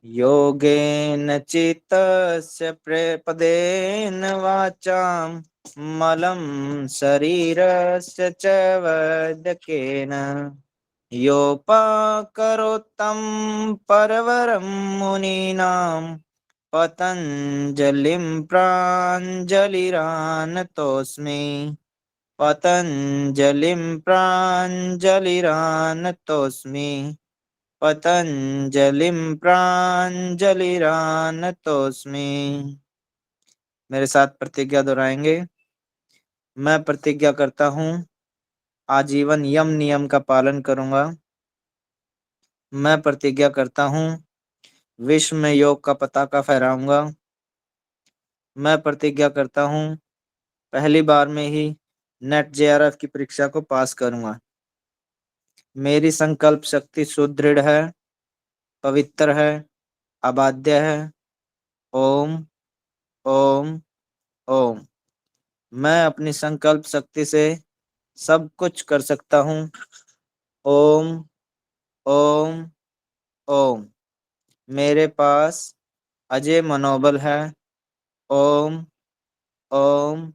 योगेन चित्तस्य पदेन वाचां मलं शरीरस्य च वैद्यकेन योपाकरोत्तं परवरं मुनीनां पतञ्जलिं प्राञ्जलिरानतोऽस्मि। पतञ्जलिं प्राञ्जलिरानतोऽस्मि। पतंजलिं प्राञ्जलिरानतोऽस्मि। मेरे साथ प्रतिज्ञा दोहराएंगे। मैं प्रतिज्ञा करता हूँ आजीवन यम नियम का पालन करूंगा। मैं प्रतिज्ञा करता हूँ विश्व में योग का पताका फहराऊंगा। मैं प्रतिज्ञा करता हूँ पहली बार में ही नेट जेआरएफ की परीक्षा को पास करूंगा। मेरी संकल्प शक्ति सुदृढ़ है, पवित्र है, अबाध्य है। ओम ओम ओम। मैं अपनी संकल्प शक्ति से सब कुछ कर सकता हूँ। ओम ओम ओम। मेरे पास अजय मनोबल है। ओम ओम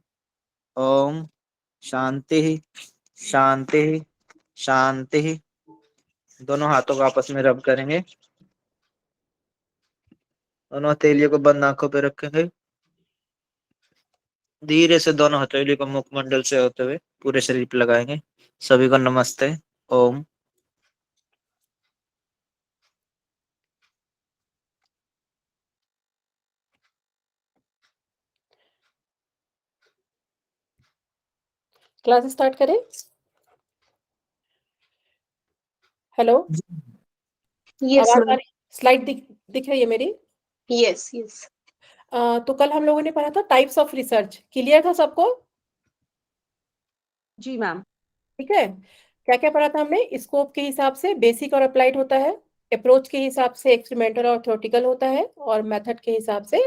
ओम। शांति शांति शांति। दोनों हाथों को आपस में रब करेंगे। दोनों हथेलियों को बंद आंखों पे रखेंगे। धीरे से दोनों हथेली को मुखमंडल से होते हुए पूरे शरीर पे लगाएंगे। सभी को नमस्ते। ओम। क्लास स्टार्ट करें? Hello, yes ma'am. स्लाइड दिख रही है मेरी? Yes yes. तो कल हम लोगों ने पढ़ा था टाइप्स ऑफ रिसर्च। क्लियर था सबको? जी मैम। ठीक है। क्या क्या पढ़ा था हमने? स्कोप के हिसाब से बेसिक और अप्लाइड होता है, अप्रोच के हिसाब से एक्सपेरिमेंटल और थ्योरेटिकल होता है, और मेथड के हिसाब से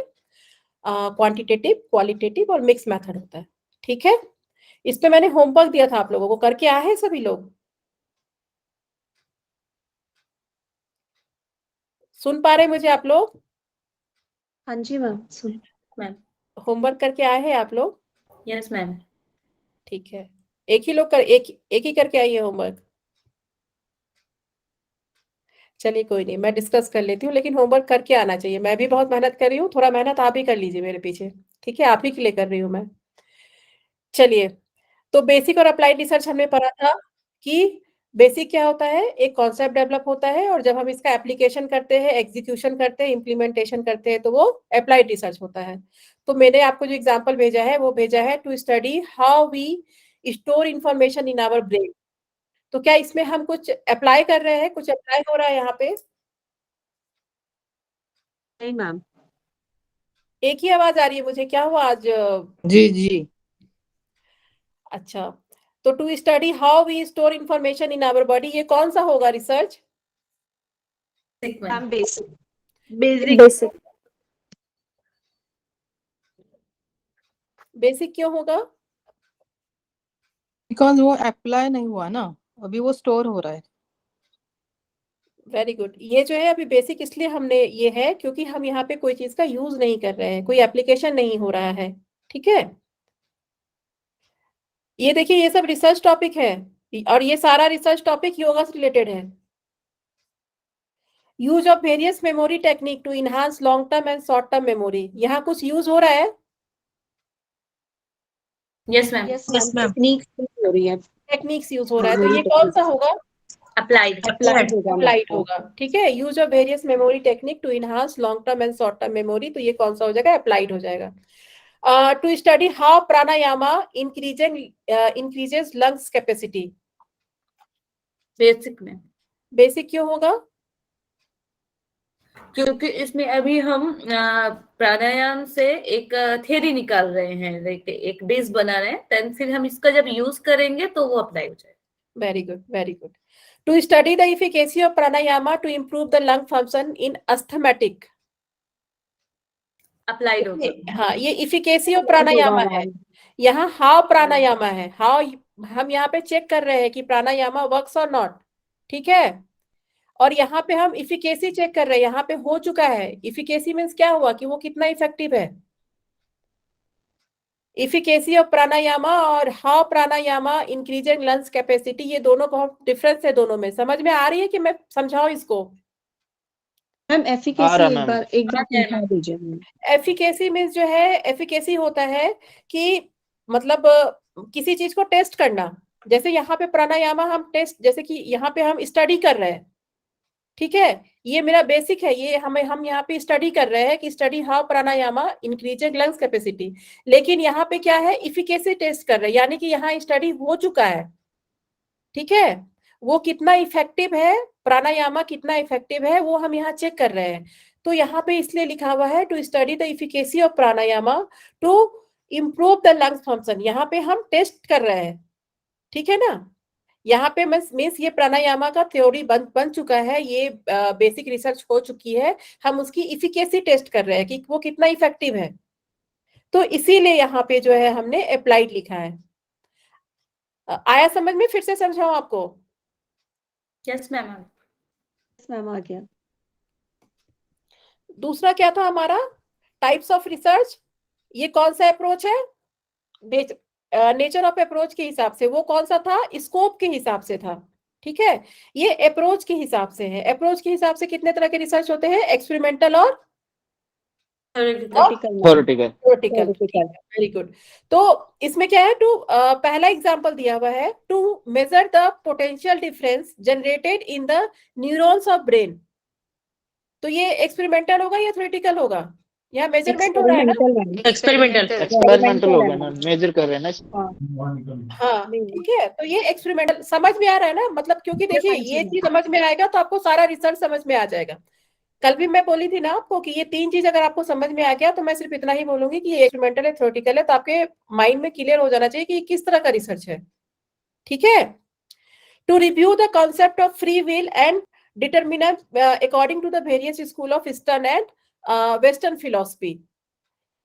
क्वांटिटेटिव, क्वालिटेटिव और मिक्स मेथड होता है। ठीक है। इस पे मैंने होमवर्क दिया था आप लोगों को, करके आए हैं सभी लोग? सुन पा रहे मुझे आप लोग? हाँ जी मैम। सुन मैम। होमवर्क करके आए हैं आप लोग? Yes ma'am. ठीक है। एक ही करके आइए होमवर्क। चलिए कोई नहीं, मैं डिस्कस कर लेती हूँ, लेकिन होमवर्क करके आना चाहिए। मैं भी बहुत मेहनत कर रही हूँ, थोड़ा मेहनत आप ही कर लीजिए मेरे पीछे। ठीक है, आप ही के लिए कर रही हूँ मैं। चलिए, तो बेसिक और अप्लाइड रिसर्च हमने पढ़ा था कि बेसिक क्या होता है, एक कॉन्सेप्ट डेवलप होता है, और जब हम इसका एप्लीकेशन करते हैं, एग्जीक्यूशन करते हैं, इम्प्लीमेंटेशन करते हैं, तो वो अप्लाइड रिसर्च होता है। तो मैंने आपको जो एग्जाम्पल भेजा है वो भेजा है to study how we store information in our brain. तो क्या इसमें हम कुछ अप्लाई कर रहे हैं, कुछ अप्लाई हो रहा है यहाँ पे? नहीं मैम। एक ही आवाज आ रही है मुझे, क्या हुआ आज? जी जी। अच्छा, तो to study how we store information in our body, ये कौन सा होगा research? Ma'am basic. Basic. Basic क्यों होगा? बिकॉज वो अप्लाई नहीं हुआ ना, अभी वो स्टोर हो रहा है। Very good. ये जो है अभी बेसिक इसलिए हमने ये है क्योंकि हम यहाँ पे कोई चीज का यूज नहीं कर रहे हैं, कोई एप्लीकेशन नहीं हो रहा है। ठीक है। ये देखिए, ये सब रिसर्च टॉपिक है, और ये सारा रिसर्च टॉपिक योगा से रिलेटेड है। Use of various memory technique to enhance long term and short term memory, यहाँ कुछ यूज हो रहा है? Yes ma'am. Yes ma'am. Techniques हो रही है। टेक्निक्स यूज हो रहा है, तो ये कौन सा होगा? अप्लाइड। अप्लाइड होगा। ठीक है। Use of various memory technique to enhance long term and short term memory, तो ये कौन सा हो जाएगा? अप्लाइड हो जाएगा। To study how pranayama increases lungs capacity, basic में। बेसिक क्यों होगा? क्योंकि इसमें अभी हम प्राणायाम से एक थ्योरी निकाल रहे हैं, लाइक एक बेस बना रहे हैं, देन फिर हम इसका जब यूज करेंगे तो वो अप्लाई हो जाएगा। Very good, very good. To study the efficacy of pranayama to improve the lung function in asthmatic, applied होगा। हाँ, ये इफिकेसी ऑफ प्राणायामा है। यहाँ हाउ प्राणायामा है, हाउ हम यहाँ पे चेक कर रहे हैं कि प्राणायामा वर्क्स और नॉट, ठीक है। और यहाँ पे हम इफिकेसी चेक कर रहे हैं, यहाँ पे हो चुका है। इफिकेसी मीन्स क्या हुआ कि वो कितना इफेक्टिव है। इफिकेसी ऑफ प्राणायामा और how pranayama increasing lungs capacity, ये दोनों बहुत डिफरेंस है दोनों में। समझ में आ रही है कि मैं समझाऊं इसको? मैम आ एफिकेसी रहा एक मैम। बार समझा दीजिए मैम। एफिकेसी मीन्स जो है, एफिकेसी होता है कि मतलब किसी चीज को टेस्ट करना। जैसे यहाँ पे प्राणायामा हम टेस्ट, जैसे कि यहाँ पे हम स्टडी कर रहे हैं, ठीक है। ये मेरा बेसिक है, ये हम यहाँ पे स्टडी कर रहे हैं कि study how pranayama increasing lungs capacity. लेकिन यहाँ पे क्या है, इफिकेसी टेस्ट कर रहे हैं, यानी कि यहाँ स्टडी हो चुका है, ठीक है। वो कितना इफेक्टिव है, प्राणायामा कितना इफेक्टिव है, वो हम यहाँ चेक कर रहे हैं। तो यहाँ पे इसलिए लिखा हुआ है to study the efficacy of pranayama to improve the lungs function. यहाँ पे हम टेस्ट कर रहे हैं, ठीक है ना। यहाँ पे मीन्स ये प्राणायामा का थ्योरी बन चुका है, ये बेसिक रिसर्च हो चुकी है, हम उसकी इफिकेसी टेस्ट कर रहे हैं कि वो कितना इफेक्टिव है। तो इसीलिए यहाँ पे जो है हमने अप्लाइड लिखा है। आया समझ में? फिर से समझाऊं आपको? Yes ma'am. मैम आ गया। दूसरा क्या था हमारा, टाइप्स ऑफ रिसर्च। ये कौन सा अप्रोच है? नेचर ऑफ अप्रोच के हिसाब से। वो कौन सा था? स्कोप के हिसाब से था, ठीक है। ये अप्रोच के हिसाब से है। अप्रोच के हिसाब से कितने तरह के रिसर्च होते हैं? एक्सपेरिमेंटल और थ्योरेटिकल। Very good. तो इसमें क्या है, पहला एग्जांपल दिया हुआ है, to measure the potential difference generated in the neurons of brain. तो ये एक्सपेरिमेंटल होगा या थ्योरेटिकल होगा? यहाँ मेजरमेंट हो रहा है ना? एक्सपेरिमेंटल हो गया मैम, मेजर कर रहे हैं ना। हाँ ठीक है। तो ये एक्सपेरिमेंटल समझ में आ रहा है ना, मतलब क्योंकि देखिए ये चीज समझ में आएगा तो आपको सारा रिसर्च समझ में आ जाएगा। कल भी मैं बोली थी ना आपको कि ये तीन चीज अगर आपको समझ में आ गया तो मैं सिर्फ इतना ही बोलूंगी कि ये एक्सपेरिमेंटल है, थ्योरेटिकल है, तो आपके माइंड में क्लियर हो जाना चाहिए कि ये किस तरह का रिसर्च है, ठीक है। To review the concept of free will and determinant according to the various school of eastern and western philosophy.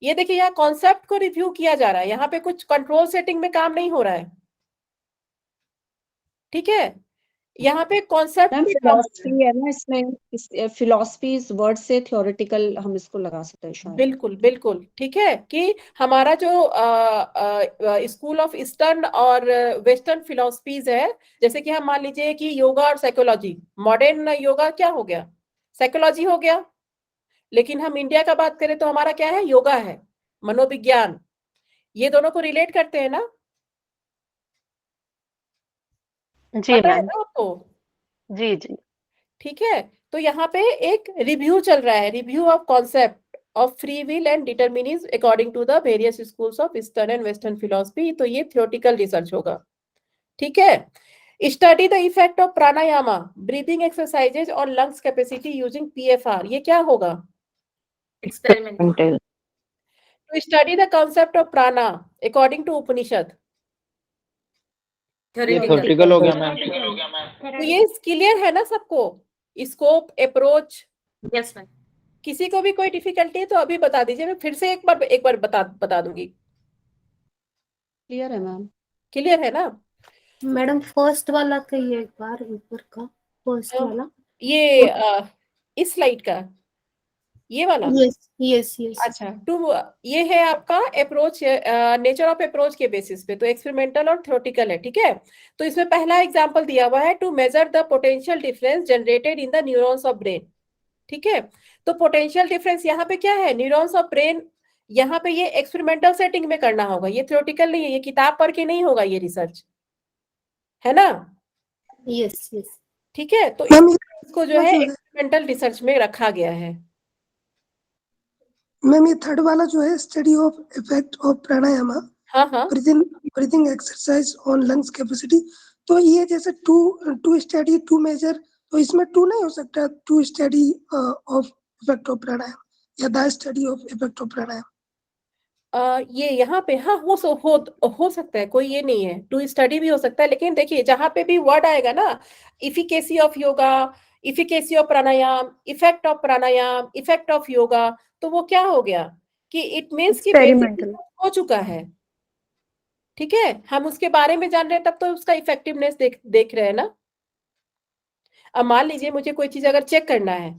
ये देखिए यहाँ कॉन्सेप्ट को रिव्यू किया जा रहा है, यहाँ पे कुछ कंट्रोल सेटिंग में काम नहीं हो रहा है, ठीक है। यहाँ पे कॉन्सेप्ट मैम फिलॉसफी है ना इसमें, इस फिलॉसफी इस वर्ड से थ्योरेटिकल हम इसको लगा सकते हैं शायद। बिल्कुल बिल्कुल, ठीक है। कि हमारा जो स्कूल ऑफ ईस्टर्न और वेस्टर्न फिलोसफीज है, जैसे कि हम मान लीजिए कि योगा और साइकोलॉजी, मॉडर्न योगा क्या हो गया? साइकोलॉजी हो गया। लेकिन हम इंडिया का बात करें तो हमारा क्या है? योगा है, मनोविज्ञान। ये दोनों को रिलेट करते हैं ना? जी पता है मैम। ना आपको? जी जी। ठीक है। तो यहाँ पे एक रिव्यू चल रहा है, review of concept of free will and determinism according to the various schools of eastern and western philosophy. तो ये थ्योरेटिकल रिसर्च होगा, ठीक है। Study the effect of pranayama breathing exercises और लंग्स कैपेसिटी यूजिंग पीएफआर। ये क्या होगा? Experimental. To study the concept of prana according to Upanishad. ये थ्योरेटिकल हो गया मैम। तो ये क्लियर है ना सबको? Scope, approach. Yes ma'am. किसी को भी कोई डिफिकल्टी है तो अभी बता दीजिए, मैं फिर से एक बार बता दूंगी। क्लियर है मैम। क्लियर है ना? मैडम फर्स्ट वाला कहिए एक बार, ऊपर का फर्स्ट वाला। ये इस स्लाइड का ये वाला। Yes yes yes. अच्छा, ये है आपका अप्रोच, नेचर ऑफ अप्रोच के बेसिस पे। तो एक्सपेरिमेंटल और थ्योरेटिकल है, ठीक है। तो इसमें पहला एग्जांपल दिया हुआ है, to measure the potential difference generated in the neurons of brain, ठीक है। तो पोटेंशियल डिफरेंस यहाँ पे क्या है? Neurons of brain. यहाँ पे ये एक्सपेरिमेंटल सेटिंग में करना होगा, ये थ्योरेटिकल नहीं है, ये किताब पढ़ के नहीं होगा ये रिसर्च, है ना? Yes yes. ठीक है। तो इसको जो है एक्सपेरिमेंटल रिसर्च में रखा गया है। मैम ये थर्ड वाला जो है, स्टडी ऑफ इफेक्ट ऑफ प्राणायामा हाँ हाँ breathing exercise on lungs capacity, तो ये जैसे टू स्टडी टू मेजर, तो इसमें टू नहीं हो सकता? To study of effect of pranayama या the study of effect of pranayama. ये यहाँ पे हाँ हो सकता है, कोई ये नहीं है, टू स्टडी भी हो सकता है। लेकिन देखिए जहां पे भी वर्ड आएगा ना, efficacy of yoga, efficacy of pranayama, effect of pranayama, effect of yoga, तो वो क्या हो गया कि इट मीन्स कि एक्सपेरिमेंटल हो चुका है, ठीक है, हम उसके बारे में जान रहे हैं तब तो उसका इफेक्टिवनेस देख रहे हैं ना। अब मान लीजिए मुझे कोई चीज अगर चेक करना है,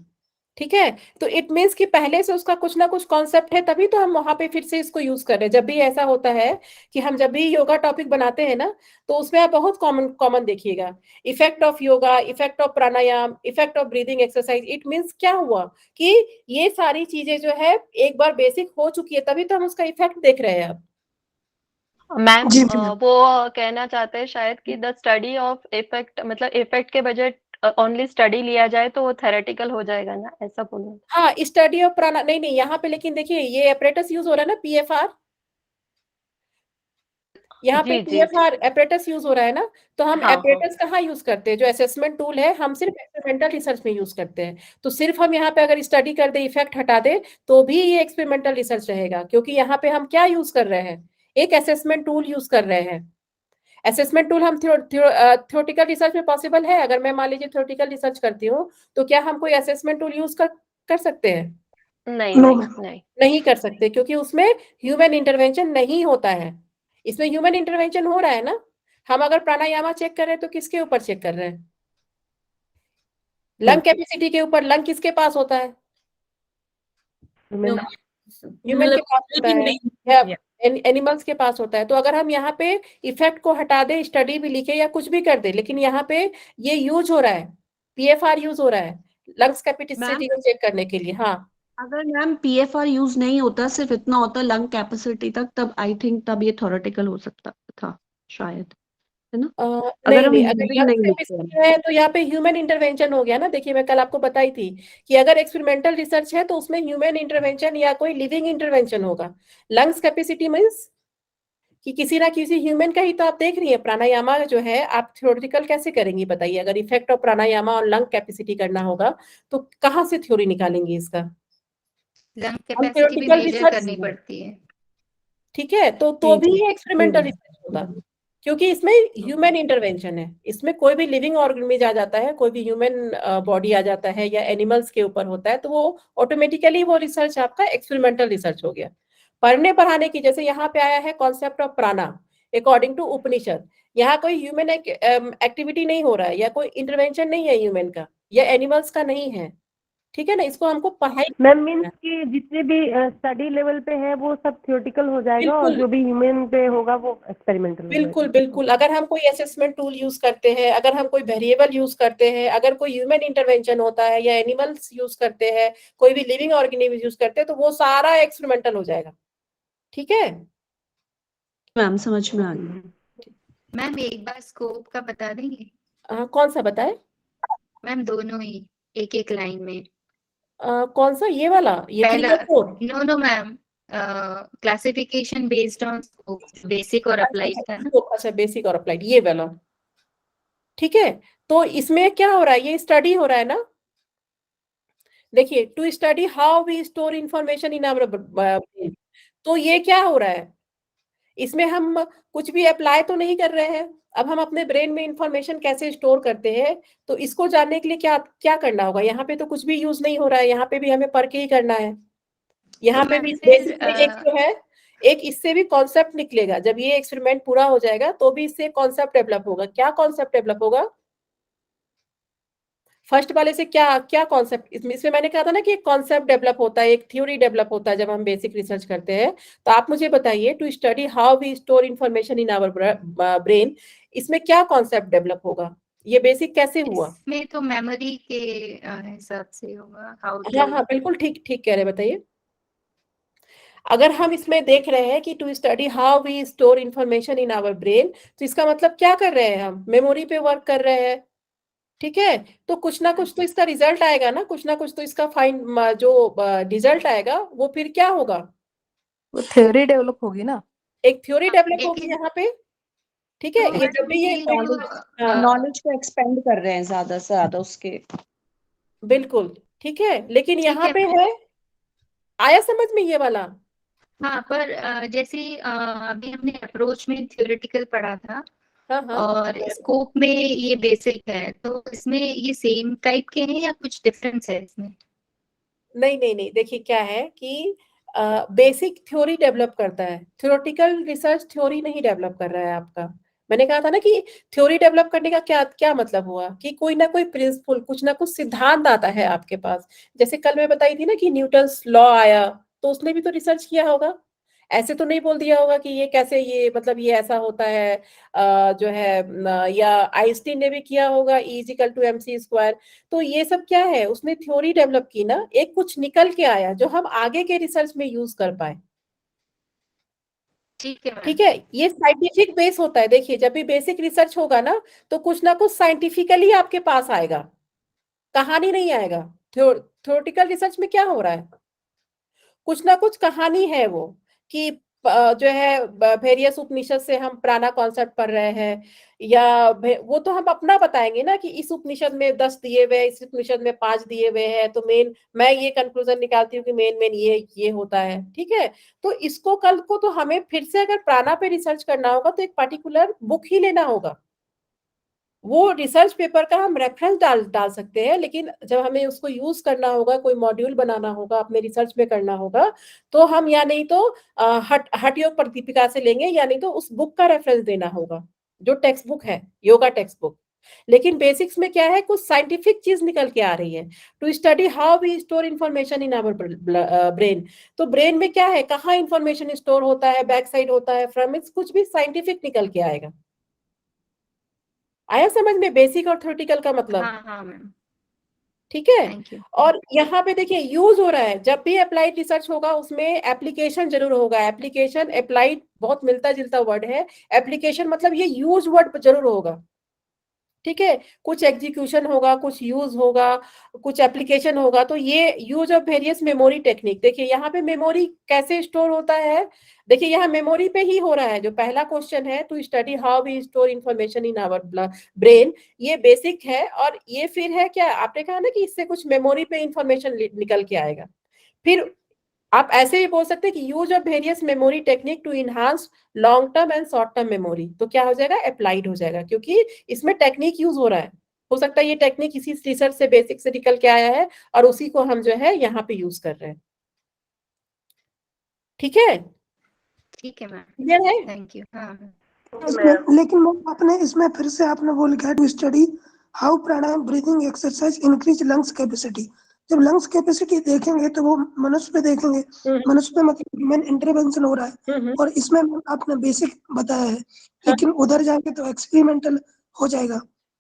ठीक है, तो इट मीन्स कि पहले से उसका कुछ ना कुछ कॉन्सेप्ट है, तभी तो हम वहां पे फिर से इसको यूज कर रहे हैं। जब भी ऐसा होता है कि हम जब भी योगा टॉपिक बनाते हैं ना, तो उसमें आप बहुत कॉमन कॉमन देखिएगा, effect of yoga, effect of pranayama, effect of breathing exercise. It means क्या हुआ कि ये सारी चीजें जो है एक बार बेसिक हो चुकी है, तभी तो हम उसका इफेक्ट देख रहे हैं अब। मैम जी जी मैम। वो कहना चाहते हैं शायद कि द स्टडी ऑफ इफेक्ट, मतलब इफेक्ट के बजट ओनली स्टडी लिया जाए तो वो थेरेटिकल हो जाएगा ना, ऐसा बोलो। हाँ, स्टडी ऑफ प्राणा नहीं नहीं, यहाँ पे लेकिन देखिए ये एपरेटस यूज हो रहा है ना, PFR, यहाँ पे जी जी जी। PFR एपरेटस यूज हो रहा है ना। तो हम हाँ हाँ एपरेटस कहाँ यूज करते हैं? जो असेसमेंट टूल है हम सिर्फ एक्सपेरिमेंटल रिसर्च में यूज करते हैं। तो सिर्फ हम यहाँ पे अगर स्टडी कर दे, इफेक्ट हटा दे, तो भी ये एक्सपेरिमेंटल रिसर्च रहेगा, क्योंकि यहाँ पे हम क्या यूज कर रहे हैं? एक असेसमेंट टूल यूज कर रहे हैं। असेसमेंट टूल हम थ्योरेटिकल रिसर्च में पॉसिबल है? अगर मैं मान लीजिए थ्योरेटिकल रिसर्च करती हूँ, तो क्या हम कोई असेसमेंट टूल यूज कर सकते हैं? नहीं नो नहीं मैम। नहीं। नहीं कर सकते, क्योंकि उसमें ह्यूमन इंटरवेंशन नहीं होता है। इसमें ह्यूमन इंटरवेंशन हो रहा है ना। हम अगर प्राणायामा चेक कर रहे हैं तो किसके ऊपर चेक कर रहे हैं? लंग कैपेसिटी के ऊपर। लंग किसके पास होता है? ह्यूमन के पास होता है या एनिमल्स के पास होता है। तो अगर हम यहाँ पे इफेक्ट को हटा दे, स्टडी भी लिखे या कुछ भी कर दे, लेकिन यहाँ पे ये यूज हो रहा है, PFR यूज हो रहा है लंग्स कैपेसिटी को चेक करने के लिए। हाँ, अगर मैम PFR यूज नहीं होता, सिर्फ इतना होता लंग कैपेसिटी तक, तब आई थिंक तब ये थ्योरेटिकल हो सकता था शायद, है ना? अगर नहीं हम नहीं, अगर यूजिंग लंग्स नहीं लेते कैपेसिटी हैं। है तो यहाँ पे ह्यूमन इंटरवेंशन हो गया ना। देखिए मैं कल आपको बताई थी कि अगर एक्सपेरिमेंटल रिसर्च है तो उसमें ह्यूमन इंटरवेंशन या कोई लिविंग इंटरवेंशन होगा। लंग्स कैपेसिटी मीन्स कि किसी ना किसी ह्यूमन का ही तो आप देख रही है। प्राणायामा जो है आप थ्योरेटिकल कैसे करेंगी बताइए? अगर इफेक्ट ऑफ प्राणायामा और लंग कैपेसिटी करना होगा तो कहाँ से थ्योरी निकालेंगी इसका? लंग हम कैपेसिटी भी थ्योरेटिकल मेजर रिसर्च, करनी पड़ती है। ठीक है, तो जी भी जी ये एक्सपेरिमेंटल जी रिसर्च होगा, क्योंकि इसमें ह्यूमन इंटरवेंशन है। इसमें कोई भी लिविंग ऑर्गेनिज्म आ जाता है, कोई भी ह्यूमन बॉडी आ जाता है या एनिमल्स के ऊपर होता है, तो वो ऑटोमेटिकली वो रिसर्च आपका एक्सपेरिमेंटल रिसर्च हो गया। पढ़ने पढ़ाने की, जैसे यहाँ पे आया है concept of prana according to उपनिषद। यहाँ कोई ह्यूमन एक्टिविटी नहीं हो रहा है या कोई इंटरवेंशन नहीं है ह्यूमन का या एनिमल्स का नहीं है, ठीक है ना। इसको हमको पढ़ाई मैम मीन्स कि जितने भी स्टडी लेवल पे है वो सब थ्योरेटिकल हो जाएगा, और बिल्कुल जो भी ह्यूमन पे होगा वो एक्सपेरिमेंटल हो बिल्कुल जाएगा। बिल्कुल। अगर हम कोई असेसमेंट टूल यूज करते हैं, अगर हम कोई वेरिएबल यूज करते हैं, अगर कोई ह्यूमन इंटरवेंशन होता है या एनिमल्स यूज करते हैं, कोई भी लिविंग ऑर्गेनिज्म यूज करते हैं, तो वो सारा एक्सपेरिमेंटल हो जाएगा, ठीक है मैम, समझ में आ गया। मैम एक बार स्कोप का बता देंगे? कौन सा बताए? मैम दोनों ही एक एक लाइन में। कौन सा? ये वाला, ये 3 पहला और 4? No ma'am, classification based on scope, basic और अप्लाइड था ना। अच्छा, बेसिक और अप्लाइड, ये वाला, ठीक है। तो इसमें क्या हो रहा है? ये स्टडी हो रहा है ना। देखिए, to study how we store information in our brain. तो ये क्या हो रहा है? इसमें हम कुछ भी अप्लाई तो नहीं कर रहे हैं। अब हम अपने ब्रेन में इंफॉर्मेशन कैसे स्टोर करते हैं, तो इसको जानने के लिए क्या क्या करना होगा? यहाँ पे तो कुछ भी यूज नहीं हो रहा है, यहाँ पे भी हमें पढ़ के ही करना है। यहाँ पे भी बेसिक में एक जो है, एक इससे भी कॉन्सेप्ट निकलेगा। जब ये एक्सपेरिमेंट पूरा हो जाएगा तो भी इससे कॉन्सेप्ट डेवलप होगा। क्या कॉन्सेप्ट डेवलप होगा? फर्स्ट वाले से क्या क्या कॉन्सेप्ट? इसमें मैंने कहा था ना कि एक कॉन्सेप्ट डेवलप होता है, एक थ्योरी डेवलप होता है जब हम बेसिक रिसर्च करते हैं। तो आप मुझे बताइए, to study how we store information in our brain, इसमें क्या कॉन्सेप्ट डेवलप होगा? ये बेसिक कैसे हुआ? इसमें तो मेमोरी के हिसाब से होगा। हाउ हाँ हाँ, बिल्कुल ठीक ठीक कह रहे, बताइए। अगर हम इसमें देख रहे हैं कि to study how we store information in our brain, तो इसका मतलब क्या कर रहे हैं? हम मेमोरी पे वर्क कर रहे हैं, ठीक है। तो कुछ ना कुछ तो इसका रिजल्ट आएगा ना, कुछ ना कुछ तो इसका जो रिजल्ट आएगा वो फिर क्या होगा? वो थ्योरी डेवलप होगी ना। एक थ्योरी डेवलप होगी यहाँ पे, ठीक है। ये जब भी ये नॉलेज को एक्सपेंड कर रहे हैं ज्यादा से ज्यादा उसके। बिल्कुल ठीक है, लेकिन यहाँ पे है, आया समझ में ये वाला? हाँ, पर जैसे अभी हमने अप्रोच में थ्योरेटिकल पढ़ा था, हाँ हाँ, और स्कोप में ये बेसिक है, तो इसमें ये सेम टाइप के हैं या कुछ डिफरेंस है इसमें? नहीं नहीं नहीं, देखिए क्या है कि बेसिक थ्योरी डेवलप करता है, थ्योरेटिकल रिसर्च थ्योरी नहीं डेवलप कर रहा है आपका। मैंने कहा था ना कि थ्योरी डेवलप करने का क्या क्या मतलब हुआ कि कोई ना कोई प्रिंसिपल, कुछ ना कुछ सिद्धांत आता है आपके पास। जैसे कल मैं बताई थी ना कि न्यूटन्स लॉ आया, तो उसने भी तो रिसर्च किया होगा। ऐसे तो नहीं बोल दिया होगा कि ये कैसे, ये मतलब ये ऐसा होता है जो है या आइंस्टीन ने भी किया होगा E=mc²। तो ये सब क्या है, उसने थ्योरी डेवलप की ना, एक कुछ निकल के आया जो हम आगे के रिसर्च में यूज कर पाए। ठीक है मैम। ठीक है, ये साइंटिफिक बेस होता है। देखिए जब भी बेसिक रिसर्च होगा ना, तो कुछ ना कुछ साइंटिफिकली आपके पास आएगा, कहानी नहीं आएगा। थ्योरेटिकल रिसर्च में क्या हो रहा है, कुछ ना कुछ कहानी है वो, कि जो है वेरियस उपनिषद से हम प्राणा कॉन्सेप्ट पढ़ रहे हैं, या वो तो हम अपना बताएंगे ना कि इस उपनिषद में 10 दिए हुए, इस उपनिषद में 5 दिए हुए हैं, तो मेन मैं ये कंक्लूजन निकालती हूँ कि मेन ये होता है। ठीक है, तो इसको कल को तो हमें फिर से अगर प्राणा पे रिसर्च करना होगा तो एक पर्टिकुलर बुक ही लेना होगा। वो रिसर्च पेपर का हम रेफरेंस डाल सकते हैं, लेकिन जब हमें उसको यूज करना होगा, कोई मॉड्यूल बनाना होगा, अपने रिसर्च में करना होगा, तो हम या नहीं तो हठ योग प्रदीपिका से लेंगे, या नहीं तो उस बुक का रेफरेंस देना होगा जो टेक्स्ट बुक है, योगा टेक्स्ट बुक। लेकिन बेसिक्स में क्या है, कुछ साइंटिफिक चीज निकल के आ रही है। To study how we store information in our brain. तो ब्रेन में क्या है, कहाँ इन्फॉर्मेशन स्टोर होता है, बैक साइड होता है, फ्रंट में, कुछ भी साइंटिफिक निकल के आएगा। आया समझ में बेसिक और थ्योरेटिकल का मतलब? हाँ हाँ मैम, ठीक है। Thank you. और यहाँ पे देखिए यूज हो रहा है, जब भी अप्लाइड रिसर्च होगा उसमें एप्लीकेशन जरूर होगा। एप्लीकेशन अप्लाइड बहुत मिलता जुलता वर्ड है, एप्लीकेशन मतलब ये यूज वर्ड जरूर होगा। ठीक है, कुछ एग्जीक्यूशन होगा, कुछ यूज होगा, कुछ एप्लीकेशन होगा। तो ये use of various memory technique, देखिए यहाँ पे मेमोरी कैसे स्टोर होता है। देखिए यहाँ मेमोरी पे ही हो रहा है, जो पहला क्वेश्चन है, to study how we store information in our brain, ये बेसिक है। और ये फिर है क्या, आपने कहा ना कि इससे कुछ मेमोरी पे इंफॉर्मेशन निकल के आएगा। फिर आप ऐसे भी बोल सकते हैं कि use of various memory technique to enhance long term and short term memory. तो क्या हो जाएगा, अप्लाइड हो जाएगा, क्योंकि इसमें टेक्निक यूज हो रहा है। हो सकता है ये टेक्निक इसी रिसर्च से, बेसिक से निकल के आया है, और उसी को हम जो है यहाँ पे यूज कर रहे हैं। ठीक है, ठीक है मैम, क्लियर है? Thank you. हाँ लेकिन मैम आपने इसमें फिर से आपने वो लिखा है to study how pranayam breathing exercise increase lungs capacity. जब लंग्स कैपेसिटी देखेंगे तो वो मनुष्य पे देखेंगे, मनुष्य पे मतलब ह्यूमन इंटरवेंशन हो रहा है, और इसमें आपने बेसिक बताया है, लेकिन उधर जाके तो एक्सपेरिमेंटल हो जाएगा।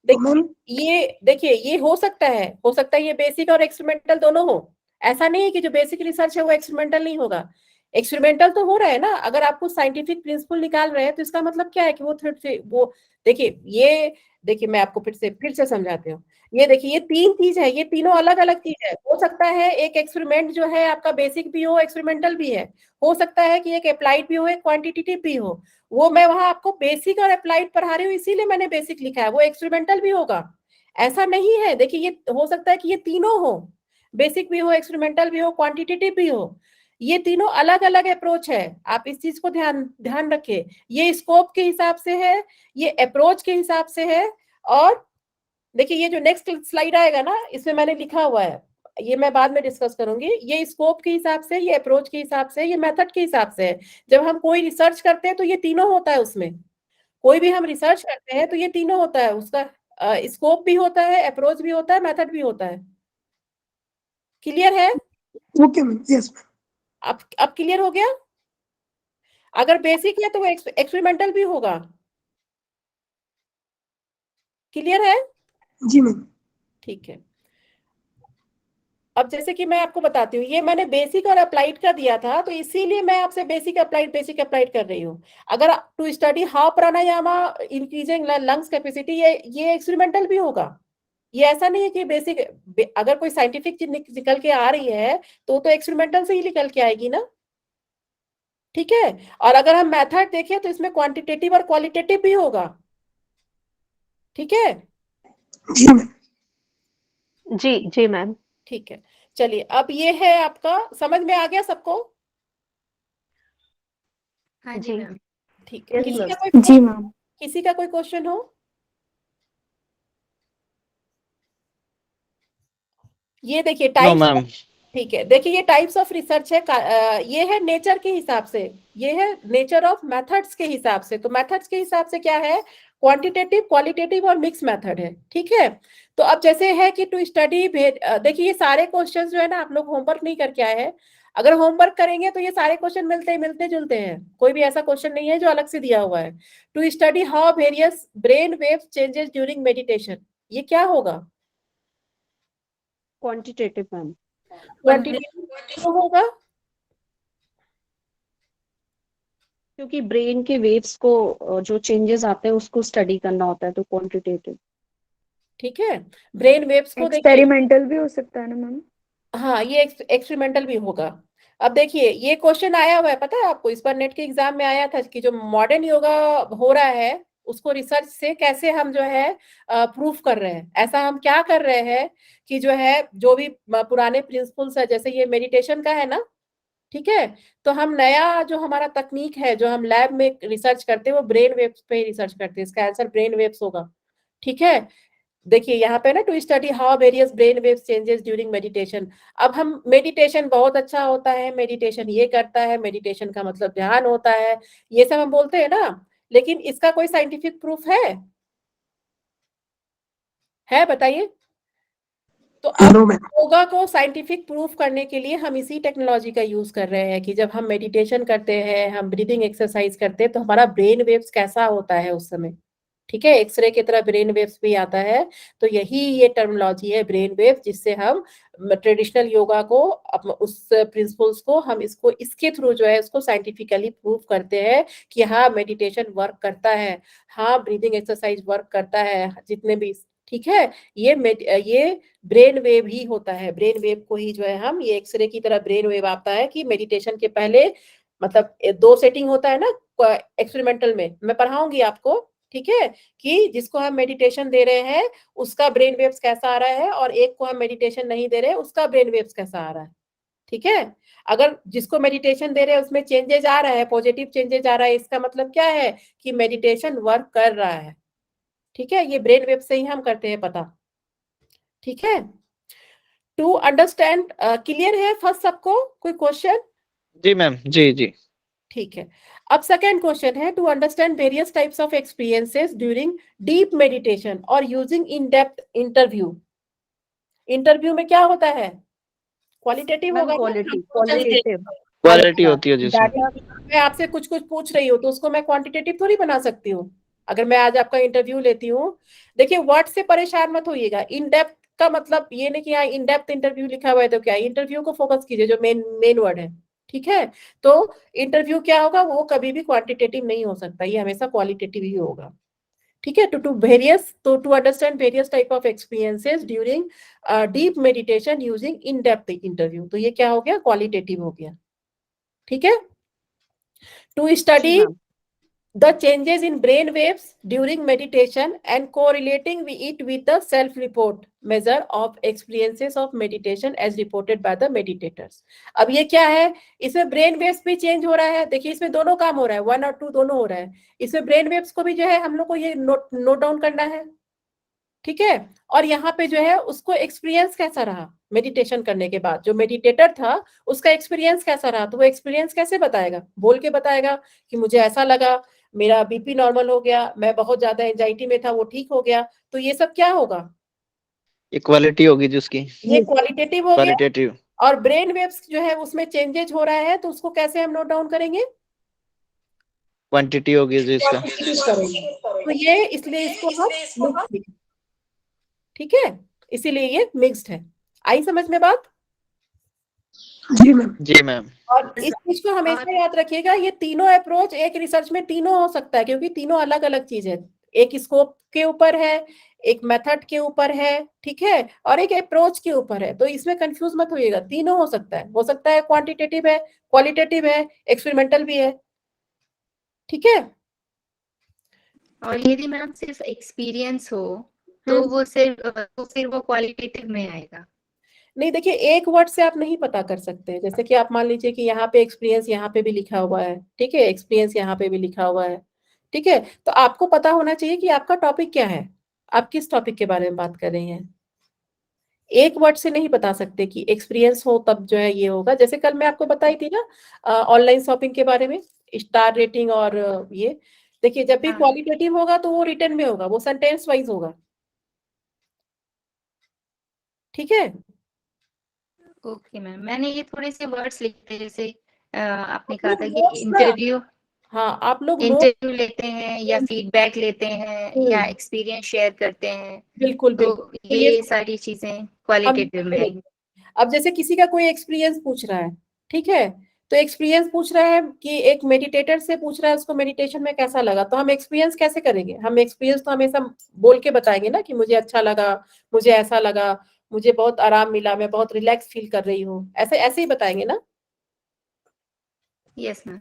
तो मैम ये देखिए, ये हो सकता है ये बेसिक और एक्सपेरिमेंटल दोनों हो। ऐसा नहीं है कि जो बेसिक रिसर्च है वो एक्सपेरिमेंटल नहीं होगा, एक्सपेरिमेंटल तो हो रहा है ना। अगर आपको साइंटिफिक प्रिंसिपल निकाल रहे हैं तो इसका मतलब क्या है कि वो थर्ड से वो, देखिए ये, देखिए मैं आपको फिर से समझाती हूँ। ये देखिए, ये तीन चीज है, ये तीनों अलग अलग चीज है। हो सकता है एक एक्सपेरिमेंट जो है आपका बेसिक भी हो, एक्सपेरिमेंटल भी है। हो सकता है कि एक अप्लाइड भी हो, एक क्वांटिटेटिव भी हो। वो मैं वहां आपको बेसिक और अप्लाइड पढ़ा रही हूँ, इसीलिए मैंने बेसिक लिखा है। वो एक्सपेरिमेंटल भी होगा, ऐसा नहीं है। देखिए ये हो सकता है कि ये तीनों हो, बेसिक भी हो, एक्सपेरिमेंटल भी हो, क्वांटिटेटिव भी हो। ये तीनों अलग अलग अप्रोच है, आप इस चीज को ध्यान रखें। ये स्कोप के हिसाब से है, ये अप्रोच के हिसाब से है। और देखिए ये जो नेक्स्ट स्लाइड आएगा ना, इसमें मैंने लिखा हुआ है, ये मैं बाद में डिस्कस करूंगी। ये स्कोप के हिसाब से, ये अप्रोच के हिसाब से, ये मेथड के हिसाब से है। जब हम कोई रिसर्च करते हैं तो ये तीनों होता है उसमें। कोई भी हम रिसर्च करते हैं तो ये तीनों होता है, उसका स्कोप भी होता है, अप्रोच भी होता है, मेथड भी होता है। क्लियर है? Okay ma'am, yes ma'am. अब क्लियर हो गया? अगर बेसिक है तो वो एक्सपेरिमेंटल भी होगा। क्लियर है? जी मैम। ठीक है। अब जैसे कि मैं आपको बताती हूँ, ये मैंने बेसिक और अप्लाइड का दिया था, तो इसीलिए मैं आपसे बेसिक अप्लाइड कर रही हूँ। अगर to study how pranayama increasing lungs capacity, ये एक्सपेरिमेंटल भी होगा। ये ऐसा नहीं है कि बेसिक, अगर कोई साइंटिफिक चीज निकल के आ रही है तो एक्सपेरिमेंटल से ही निकल के आएगी ना। ठीक है, और अगर हम मेथड देखें तो इसमें क्वांटिटेटिव और क्वालिटेटिव भी होगा। ठीक है जी मैम। जी मैम। ठीक है, चलिए अब ये है आपका, समझ में आ गया सबको? हाँ जी मैम। ठीक है, Yes, किसी का ma'am. कोई जी मैम। किसी का कोई क्वेश्चन हो? ये देखिए नो टाइप्स, मैम। ठीक है, देखिए ये टाइप्स ऑफ रिसर्च है ये है नेचर के हिसाब से, ये है नेचर ऑफ मेथड्स के हिसाब से। तो मेथड्स के हिसाब से क्या है, क्वांटिटेटिव, क्वालिटेटिव और मिक्स मेथड है, ठीक है। तो अब जैसे है कि टू स्टडी, देखिए ये सारे क्वेश्चंस जो है ना, आप लोग होमवर्क नहीं करके आए हैं। अगर होमवर्क करेंगे तो ये सारे क्वेश्चन मिलते जुलते हैं, कोई भी ऐसा क्वेश्चन नहीं है जो अलग से दिया हुआ है। To study how various brain waves changes during meditation, ये क्या होगा, क्वांटिटेटिव मैम। क्वांटिटेटिव क्यों होगा, क्योंकि ब्रेन के वेव्स को जो चेंजेस आते हैं उसको स्टडी करना होता है, तो क्वांटिटेटिव। ठीक है। ब्रेन वेव्स को देखिए, एक्सपेरिमेंटल भी हो सकता है ना मैम? हाँ ये एक्सपेरिमेंटल भी होगा। अब देखिए ये क्वेश्चन आया हुआ है, पता है आपको, इस बार नेट के एग्जाम में आया था कि जो मॉडर्न योगा हो रहा है उसको रिसर्च से कैसे हम जो है प्रूफ कर रहे हैं। ऐसा हम क्या कर रहे हैं कि जो है जो भी पुराने प्रिंसिपल्स है, जैसे ये मेडिटेशन का है ना, ठीक है, तो हम नया जो हमारा तकनीक है जो हम लैब में रिसर्च करते हैं वो ब्रेन वेव्स पे रिसर्च करते हैं, इसका आंसर ब्रेन वेव्स होगा, ठीक है। देखिए यहाँ पे ना, to study how various brain waves changes during meditation. अब हम मेडिटेशन बहुत अच्छा होता है, मेडिटेशन ये करता है, मेडिटेशन का मतलब ध्यान होता है, ये सब हम बोलते हैं ना, लेकिन इसका कोई साइंटिफिक प्रूफ है बताइए। तो अब नो मैम। योगा को साइंटिफिक प्रूफ करने के लिए हम इसी टेक्नोलॉजी का यूज कर रहे हैं कि जब हम मेडिटेशन करते हैं, हम ब्रीदिंग एक्सरसाइज करते हैं, तो हमारा ब्रेन वेव्स कैसा होता है उस समय, ठीक है, एक्सरे की तरह ब्रेन वेव्स भी आता है। तो यही ये टर्मिनोलॉजी है ब्रेन वेव, जिससे हम ट्रेडिशनल योगा को उस प्रिंसिपल्स को हम इसको इसके थ्रू जो है इसको साइंटिफिकली प्रूव करते हैं कि हाँ मेडिटेशन वर्क करता है, हाँ ब्रीदिंग एक्सरसाइज वर्क करता है, जितने भी, ठीक है। ये ब्रेन वेव ही होता है, ब्रेन वेव को ही जो है हम, ये एक्सरे की तरह ब्रेन वेव आता है कि मेडिटेशन के पहले, मतलब 2 सेटिंग होता है ना एक्सपेरिमेंटल में, मैं पढ़ाऊंगी आपको, ठीक है, कि जिसको हम मेडिटेशन दे रहे हैं उसका ब्रेन वेव्स कैसा आ रहा है, और एक को हम मेडिटेशन नहीं दे रहे हैं उसका ब्रेन वेव्स कैसा आ रहा है, ठीक है। अगर जिसको मेडिटेशन दे रहे हैं उसमें चेंजेस आ रहा है, पॉजिटिव चेंजेस आ रहा है, इसका मतलब क्या है कि मेडिटेशन वर्क कर रहा है, ठीक है। ये ब्रेन वेव से ही हम करते हैं पता, ठीक है। टू अंडरस्टैंड, क्लियर है फर्स्ट सबको, कोई क्वेश्चन? जी मैम, जी। ठीक है। अब सेकेंड क्वेश्चन है, to understand various types of experiences during deep meditation और using in depth interview. Interview में क्या होता है, क्वालिटेटिव होगा ना? क्वालिटेटिव क्वालिटी होती है जिसमें। मैं आपसे कुछ पूछ रही हूँ तो उसको मैं क्वांटिटेटिव थोड़ी बना सकती हूँ। अगर मैं आज आपका इंटरव्यू लेती हूँ, देखिए वर्ड से परेशान मत होइएगा। इन डेप्थ का मतलब ये नहीं कि यहाँ इन डेप्थ इंटरव्यू लिखा हुआ है तो क्या, इंटरव्यू को फोकस कीजिए जो मेन वर्ड है, ठीक है। तो इंटरव्यू क्या होगा, वो कभी भी क्वांटिटेटिव नहीं हो सकता, ये हमेशा क्वालिटेटिव ही होगा, ठीक है। To understand various type of experiences during deep meditation using in depth interview, तो ये क्या हो गया, क्वालिटेटिव हो गया, ठीक है। To study the changes in brain waves during meditation and correlating it with the self-report measure of experiences of meditation as reported by the meditators। अब ये क्या है, इसमें ब्रेन वेव्स भी चेंज हो रहा है, देखिए इसमें दोनों काम हो रहा है, 1 और 2 दोनों हो रहा है। इसमें ब्रेन वेव्स को भी जो है हम लोग को ये नोट डाउन करना है, ठीक है। और यहाँ पे जो है उसको एक्सपीरियंस कैसा रहा मेडिटेशन करने के बाद, जो मेडिटेटर था उसका एक्सपीरियंस कैसा रहा, तो वो एक्सपीरियंस कैसे बताएगा, बोल के बताएगा कि मुझे ऐसा लगा, मेरा बीपी नॉर्मल हो गया, मैं बहुत ज्यादा एंजाइटी में था वो ठीक हो गया। तो ये सब क्या होगा, इक्वालिटी होगी जिसकी, ये क्वालिटेटिव हो गया। क्वालिटेटिव। और ब्रेन वेव्स जो है उसमें चेंजेस हो रहा है तो उसको कैसे हम नोट डाउन करेंगे, क्वांटिटी होगी जिसका। तो ये इसलिए इसको हम मिक्स, ठीक है, इसीलिए ये मिक्स्ड है। आई समझ में बात? जी मैम। जी मैम। और इस चीज को हमेशा याद रखिएगा, ये तीनों अप्रोच एक रिसर्च में तीनों हो सकता है, क्योंकि तीनों अलग अलग चीज है, एक स्कोप के ऊपर है, एक मेथड के ऊपर है, ठीक है, और एक अप्रोच के ऊपर है। तो इसमें कंफ्यूज मत होइएगा, तीनों हो सकता है क्वांटिटेटिव है, क्वालिटेटिव है, एक्सपेरिमेंटल भी है, ठीक है। और यदि मैम सिर्फ एक्सपीरियंस हो तो वो फिर वो क्वालिटेटिव में आएगा। नहीं देखिए, एक वर्ड से आप नहीं पता कर सकते, जैसे कि आप मान लीजिए कि यहाँ पे एक्सपीरियंस यहाँ पे भी लिखा हुआ है, ठीक है, एक्सपीरियंस यहाँ पे भी लिखा हुआ है, ठीक है। तो आपको पता होना चाहिए कि आपका टॉपिक क्या है, आप किस टॉपिक के बारे में बात कर रही हैं। एक वर्ड से नहीं बता सकते कि एक्सपीरियंस हो तब जो है ये होगा। जैसे कल मैं आपको बताई थी ना ऑनलाइन शॉपिंग के बारे में, स्टार रेटिंग और ये देखिए, जब भी हाँ। क्वालिटेटिव होगा तो वो रिटर्न में होगा, वो सेंटेंस वाइज होगा। ठीक है। ओके मैम, मैंने ये थोड़े से वर्ड्स लिखे, जैसे आपने आप कहा लोग था कि नोट्स ना, इंटरव्यू हाँ आप लोग नोट, इंटरव्यू लेते हैं या फीडबैक लेते हैं या एक्सपीरियंस शेयर करते हैं, बिल्कुल तो बिल्कुल, तो ये ये सारी चीजें हम क्वालिटेटिव में आएंगी। अब जैसे किसी का कोई एक्सपीरियंस पूछ रहा है, ठीक है, तो एक्सपीरियंस पूछ रहा है कि एक मेडिटेटर से पूछ रहा है उसको मेडिटेशन में कैसा लगा, तो हम एक्सपीरियंस कैसे करेंगे? हम एक्सपीरियंस तो हमेशा बोल के बताएंगे ना कि मुझे अच्छा लगा, मुझे ऐसा लगा, मुझे बहुत आराम मिला, मैं बहुत रिलैक्स फील कर रही हूँ, ऐसे ऐसे ही बताएंगे ना। Yes ma'am.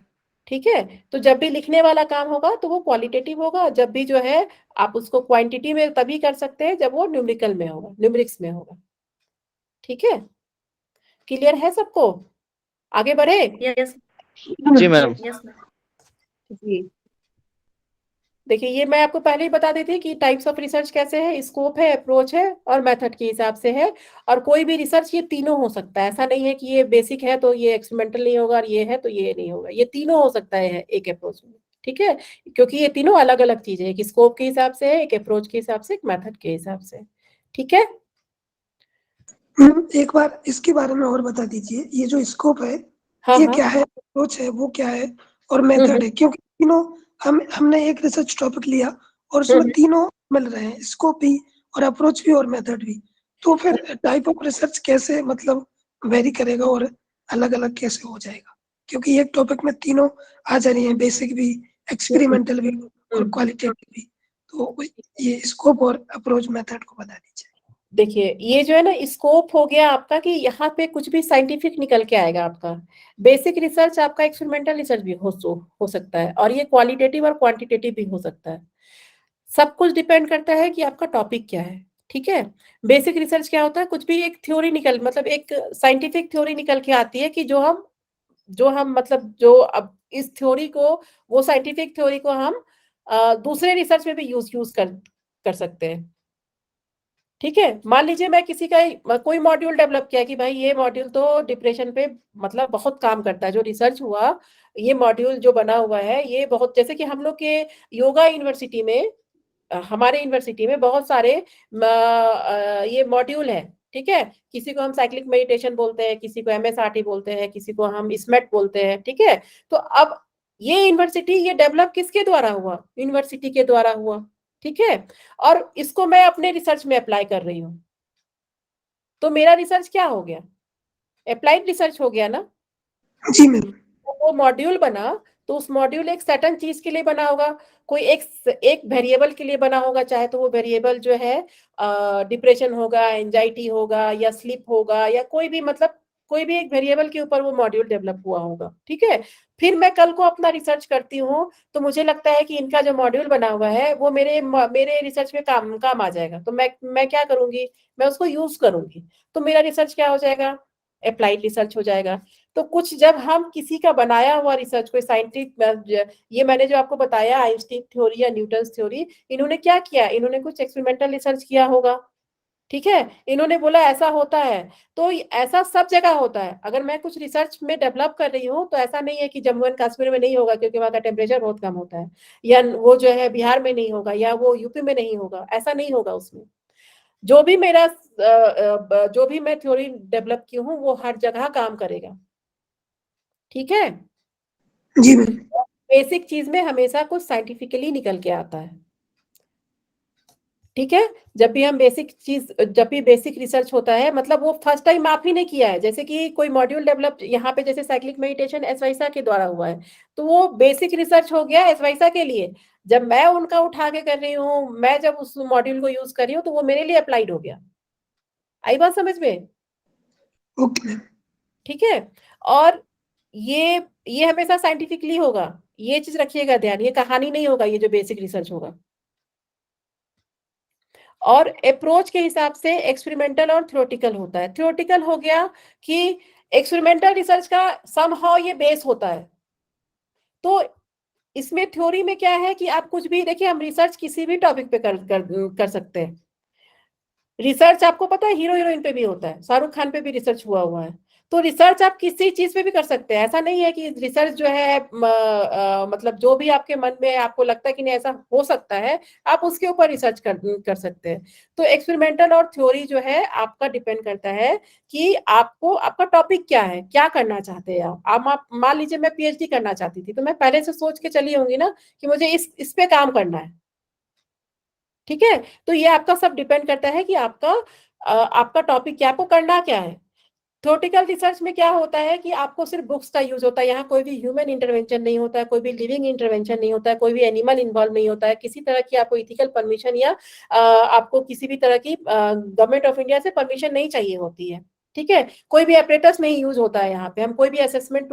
ठीक है। तो जब भी लिखने वाला काम होगा तो वो क्वालिटेटिव होगा, जब भी जो है आप उसको क्वांटिटी में तभी कर सकते हैं जब वो न्यूमेरिकल में होगा, न्यूमेरिक्स में होगा। ठीक है, क्लियर है सबको? आगे बढ़े? यस जी मैडम। Yes ma'am. जी, देखिए ये मैं आपको पहले ही बता दी थी कि टाइप्स ऑफ रिसर्च कैसे है, स्कोप है, अप्रोच है और मेथड के हिसाब से है। और कोई भी रिसर्च ये तीनों हो सकता है, ऐसा नहीं है कि ये बेसिक है तो ये एक्सपेरिमेंटल नहीं होगा और ये है तो ये नहीं होगा, ये तीनों हो सकता है एक अप्रोच में। ठीक है, क्योंकि ये तीनों अलग अलग चीजें हैं, एक स्कोप के हिसाब से है, एक अप्रोच के हिसाब से, एक मेथड के हिसाब से। ठीक है। एक बार इसके बारे में और बता दीजिए, ये जो स्कोप है हाँ ये हाँ। क्या है, अप्रोच है वो क्या है, और मेथड है, क्योंकि तीनों हमने एक रिसर्च टॉपिक लिया और उसमें तीनों मिल रहे हैं, स्कोप भी और अप्रोच भी और मेथड भी। तो फिर टाइप ऑफ रिसर्च कैसे मतलब वेरी करेगा और अलग अलग कैसे हो जाएगा, क्योंकि एक टॉपिक में तीनों आ जा रही हैं, बेसिक भी, एक्सपेरिमेंटल भी और क्वालिटेटिव भी। तो ये स्कोप और अप्रोच मेथड को बता दीजिए। देखिए ये जो है ना स्कोप हो गया आपका कि यहाँ पे कुछ भी साइंटिफिक निकल के आएगा आपका। बेसिक रिसर्च आपका एक्सपेरिमेंटल रिसर्च भी हो सकता है, और ये क्वालिटेटिव और क्वांटिटेटिव भी हो सकता है। सब कुछ डिपेंड करता है कि आपका टॉपिक क्या है। ठीक है। बेसिक रिसर्च क्या होता है, कुछ भी एक थ्योरी निकल, मतलब एक साइंटिफिक थ्योरी निकल के आती है कि जो हम मतलब जो अब इस थ्योरी को, वो साइंटिफिक थ्योरी को हम दूसरे रिसर्च में भी यूज कर सकते हैं। ठीक है। मान लीजिए मैं किसी का कोई मॉड्यूल डेवलप किया कि भाई ये मॉड्यूल तो डिप्रेशन पे मतलब बहुत काम करता है, जो रिसर्च हुआ, ये मॉड्यूल जो बना हुआ है ये बहुत, जैसे कि हम लोग के योगा यूनिवर्सिटी में, हमारे यूनिवर्सिटी में बहुत सारे ये मॉड्यूल है। ठीक है। किसी को हम साइक्लिक मेडिटेशन बोलते हैं, किसी को MSRT बोलते हैं, किसी को हम स्मेट बोलते हैं। ठीक है। तो अब ये यूनिवर्सिटी ये डेवलप किसके द्वारा हुआ? यूनिवर्सिटी के द्वारा हुआ। ठीक है। और इसको मैं अपने रिसर्च में अप्लाई कर रही हूँ, तो मेरा रिसर्च क्या हो गया? अप्लाइड रिसर्च हो गया ना। जी मैम। वो मॉड्यूल बना तो उस मॉड्यूल एक सर्टेन चीज के लिए बना होगा, कोई एक वेरिएबल के लिए बना होगा, चाहे तो वो वेरिएबल जो है डिप्रेशन होगा, एंजाइटी होगा या स्लीप होगा या कोई भी, मतलब कोई भी एक वेरिएबल के ऊपर वो मॉड्यूल डेवलप हुआ होगा। ठीक है। फिर मैं कल को अपना रिसर्च करती हूँ तो मुझे लगता है कि इनका जो मॉड्यूल बना हुआ है वो मेरे रिसर्च में काम आ जाएगा, तो मैं क्या करूंगी, मैं उसको यूज करूंगी, तो मेरा रिसर्च क्या हो जाएगा? अप्लाइड रिसर्च हो जाएगा। तो कुछ जब हम किसी का बनाया हुआ रिसर्च, कोई साइंटिफिक, ये मैंने जो आपको बताया आइंस्टीन थ्योरी या न्यूटन थ्योरी, इन्होंने क्या किया, इन्होंने कुछ एक्सपेरिमेंटल रिसर्च किया होगा। ठीक है। इन्होंने बोला ऐसा होता है, तो ऐसा सब जगह होता है। अगर मैं कुछ रिसर्च में डेवलप कर रही हूँ तो ऐसा नहीं है कि जम्मू एंड कश्मीर में नहीं होगा क्योंकि वहां का टेम्परेचर बहुत कम होता है, या वो जो है बिहार में नहीं होगा, या वो यूपी में नहीं होगा, ऐसा नहीं होगा। उसमें जो भी मैं थ्योरी डेवलप की हूँ वो हर जगह काम करेगा। ठीक है। जी मैम। बेसिक चीज में हमेशा कुछ साइंटिफिकली निकल के आता है। ठीक है। जब भी बेसिक रिसर्च होता है, मतलब वो फर्स्ट टाइम आप ही ने किया है, जैसे कि कोई मॉड्यूल डेवलप यहाँ पे जैसे साइक्लिक मेडिटेशन एसवाइसा के द्वारा हुआ है, तो वो बेसिक रिसर्च हो गया एसवाइसा के लिए। जब मैं उनका उठा के कर रही हूँ, मैं जब उस मॉड्यूल को यूज कर रही हूँ तो वो मेरे लिए अप्लाइड हो गया। आई बात समझ में? Okay ma'am. ठीक है। और ये हमेशा साइंटिफिकली होगा, ये चीज रखिएगा ध्यान, ये कहानी नहीं होगा, ये जो बेसिक रिसर्च होगा। और अप्रोच के हिसाब से एक्सपेरिमेंटल और थ्योरेटिकल होता है। थ्योरेटिकल हो गया कि एक्सपेरिमेंटल रिसर्च का समहाउ ये बेस होता है। तो इसमें थ्योरी में क्या है कि आप कुछ भी देखिए, हम रिसर्च किसी भी टॉपिक पे कर सकते हैं। रिसर्च आपको पता है हीरो हीरोइन पे भी होता है, शाहरुख खान पे भी रिसर्च हुआ है। तो रिसर्च आप किसी चीज पे भी कर सकते हैं, ऐसा नहीं है कि रिसर्च जो है मतलब जो भी आपके मन में आपको लगता है कि नहीं ऐसा हो सकता है, आप उसके ऊपर रिसर्च कर सकते हैं। तो एक्सपेरिमेंटल और थ्योरी जो है आपका डिपेंड करता है कि आपको आपका टॉपिक क्या है, क्या करना चाहते हैं आप मान लीजिए मैं पीएचडी करना चाहती थी, तो मैं पहले से सोच के चली होंगी ना कि मुझे इस पे काम करना है, ठीक है। तो ये आपका सब डिपेंड करता है कि आपका टॉपिक क्या, आपको करना क्या है। थ्योरेटिकल रिसर्च में क्या होता है कि आपको सिर्फ बुक्स का यूज होता है, यहाँ कोई भी ह्यूमन इंटरवेंशन नहीं होता है, कोई भी लिविंग इंटरवेंशन नहीं होता है, कोई भी एनिमल इन्वॉल्व नहीं होता है, किसी तरह की आपको इथिकल परमिशन या आपको किसी भी तरह की गवर्नमेंट ऑफ इंडिया से परमिशन नहीं चाहिए होती है, ठीक है। कोई भी एपरेटस नहीं यूज होता है यहाँ पे, हम कोई भी असेसमेंट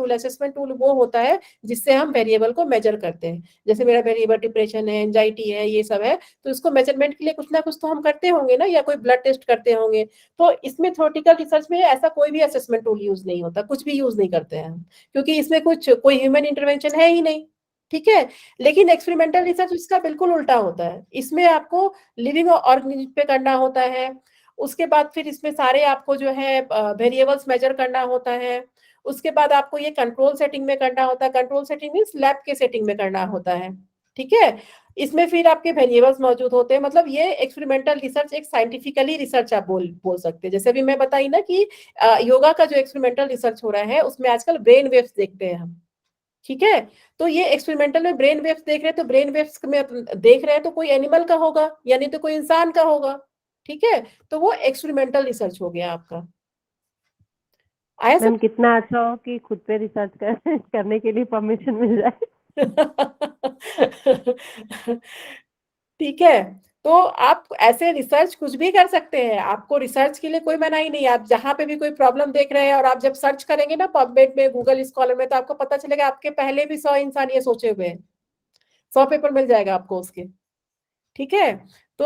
टूल वो होता है जिससे हम वेरिएबल को मेजर करते हैं। जैसे मेरा वेरिएबल डिप्रेशन है, एंजाइटी है, ये सब है, तो इसको मेजरमेंट के लिए कुछ ना कुछ तो हम करते होंगे ना, या कोई ब्लड टेस्ट करते होंगे। तो इसमें थ्योरेटिकल रिसर्च में ऐसा कोई भी असेसमेंट टूल यूज नहीं होता, कुछ भी यूज नहीं करते हैं हम, क्योंकि इसमें कोई ह्यूमन इंटरवेंशन है ही नहीं, ठीक है। लेकिन एक्सपेरिमेंटल रिसर्च इसका बिल्कुल उल्टा होता है, इसमें आपको लिविंग ऑर्गेनिज्म पे करना होता है, उसके बाद फिर इसमें सारे आपको जो है वेरिएबल्स मेजर करना होता है, उसके बाद आपको ये कंट्रोल सेटिंग में करना होता है, कंट्रोल सेटिंग मींस लैब के सेटिंग में करना होता है, ठीक है। इसमें फिर आपके वेरिएबल्स मौजूद होते हैं, मतलब ये एक्सपेरिमेंटल रिसर्च एक साइंटिफिकली रिसर्च आप बोल सकते हैं। जैसे अभी मैं बताई ना कि योगा का जो एक्सपेरिमेंटल रिसर्च हो रहा है उसमें आजकल ब्रेन वेव्स देखते हैं हम, ठीक है। तो ये एक्सपेरिमेंटल में ब्रेन वेव्स देख रहे हैं, तो ब्रेन वेव्स में देख रहे हैं तो कोई एनिमल का होगा या नहीं तो कोई इंसान का होगा, ठीक है। तो वो एक्सपेरिमेंटल रिसर्च हो गया आपका। आया मैम सब? कितना अच्छा हो कि खुद पे रिसर्च करने के लिए परमिशन मिल जाए। ठीक है। तो आप ऐसे रिसर्च कुछ भी कर सकते हैं, आपको रिसर्च के लिए कोई मनाही नहीं। आप जहां पे भी कोई प्रॉब्लम देख रहे हैं और आप जब सर्च करेंगे ना पबमेड में, गूगल स्कॉलर में, तो आपको पता चलेगा आपके पहले भी 100 इंसान ये सोचे हुए हैं, 100 पेपर मिल जाएगा आपको उसके, ठीक है। तो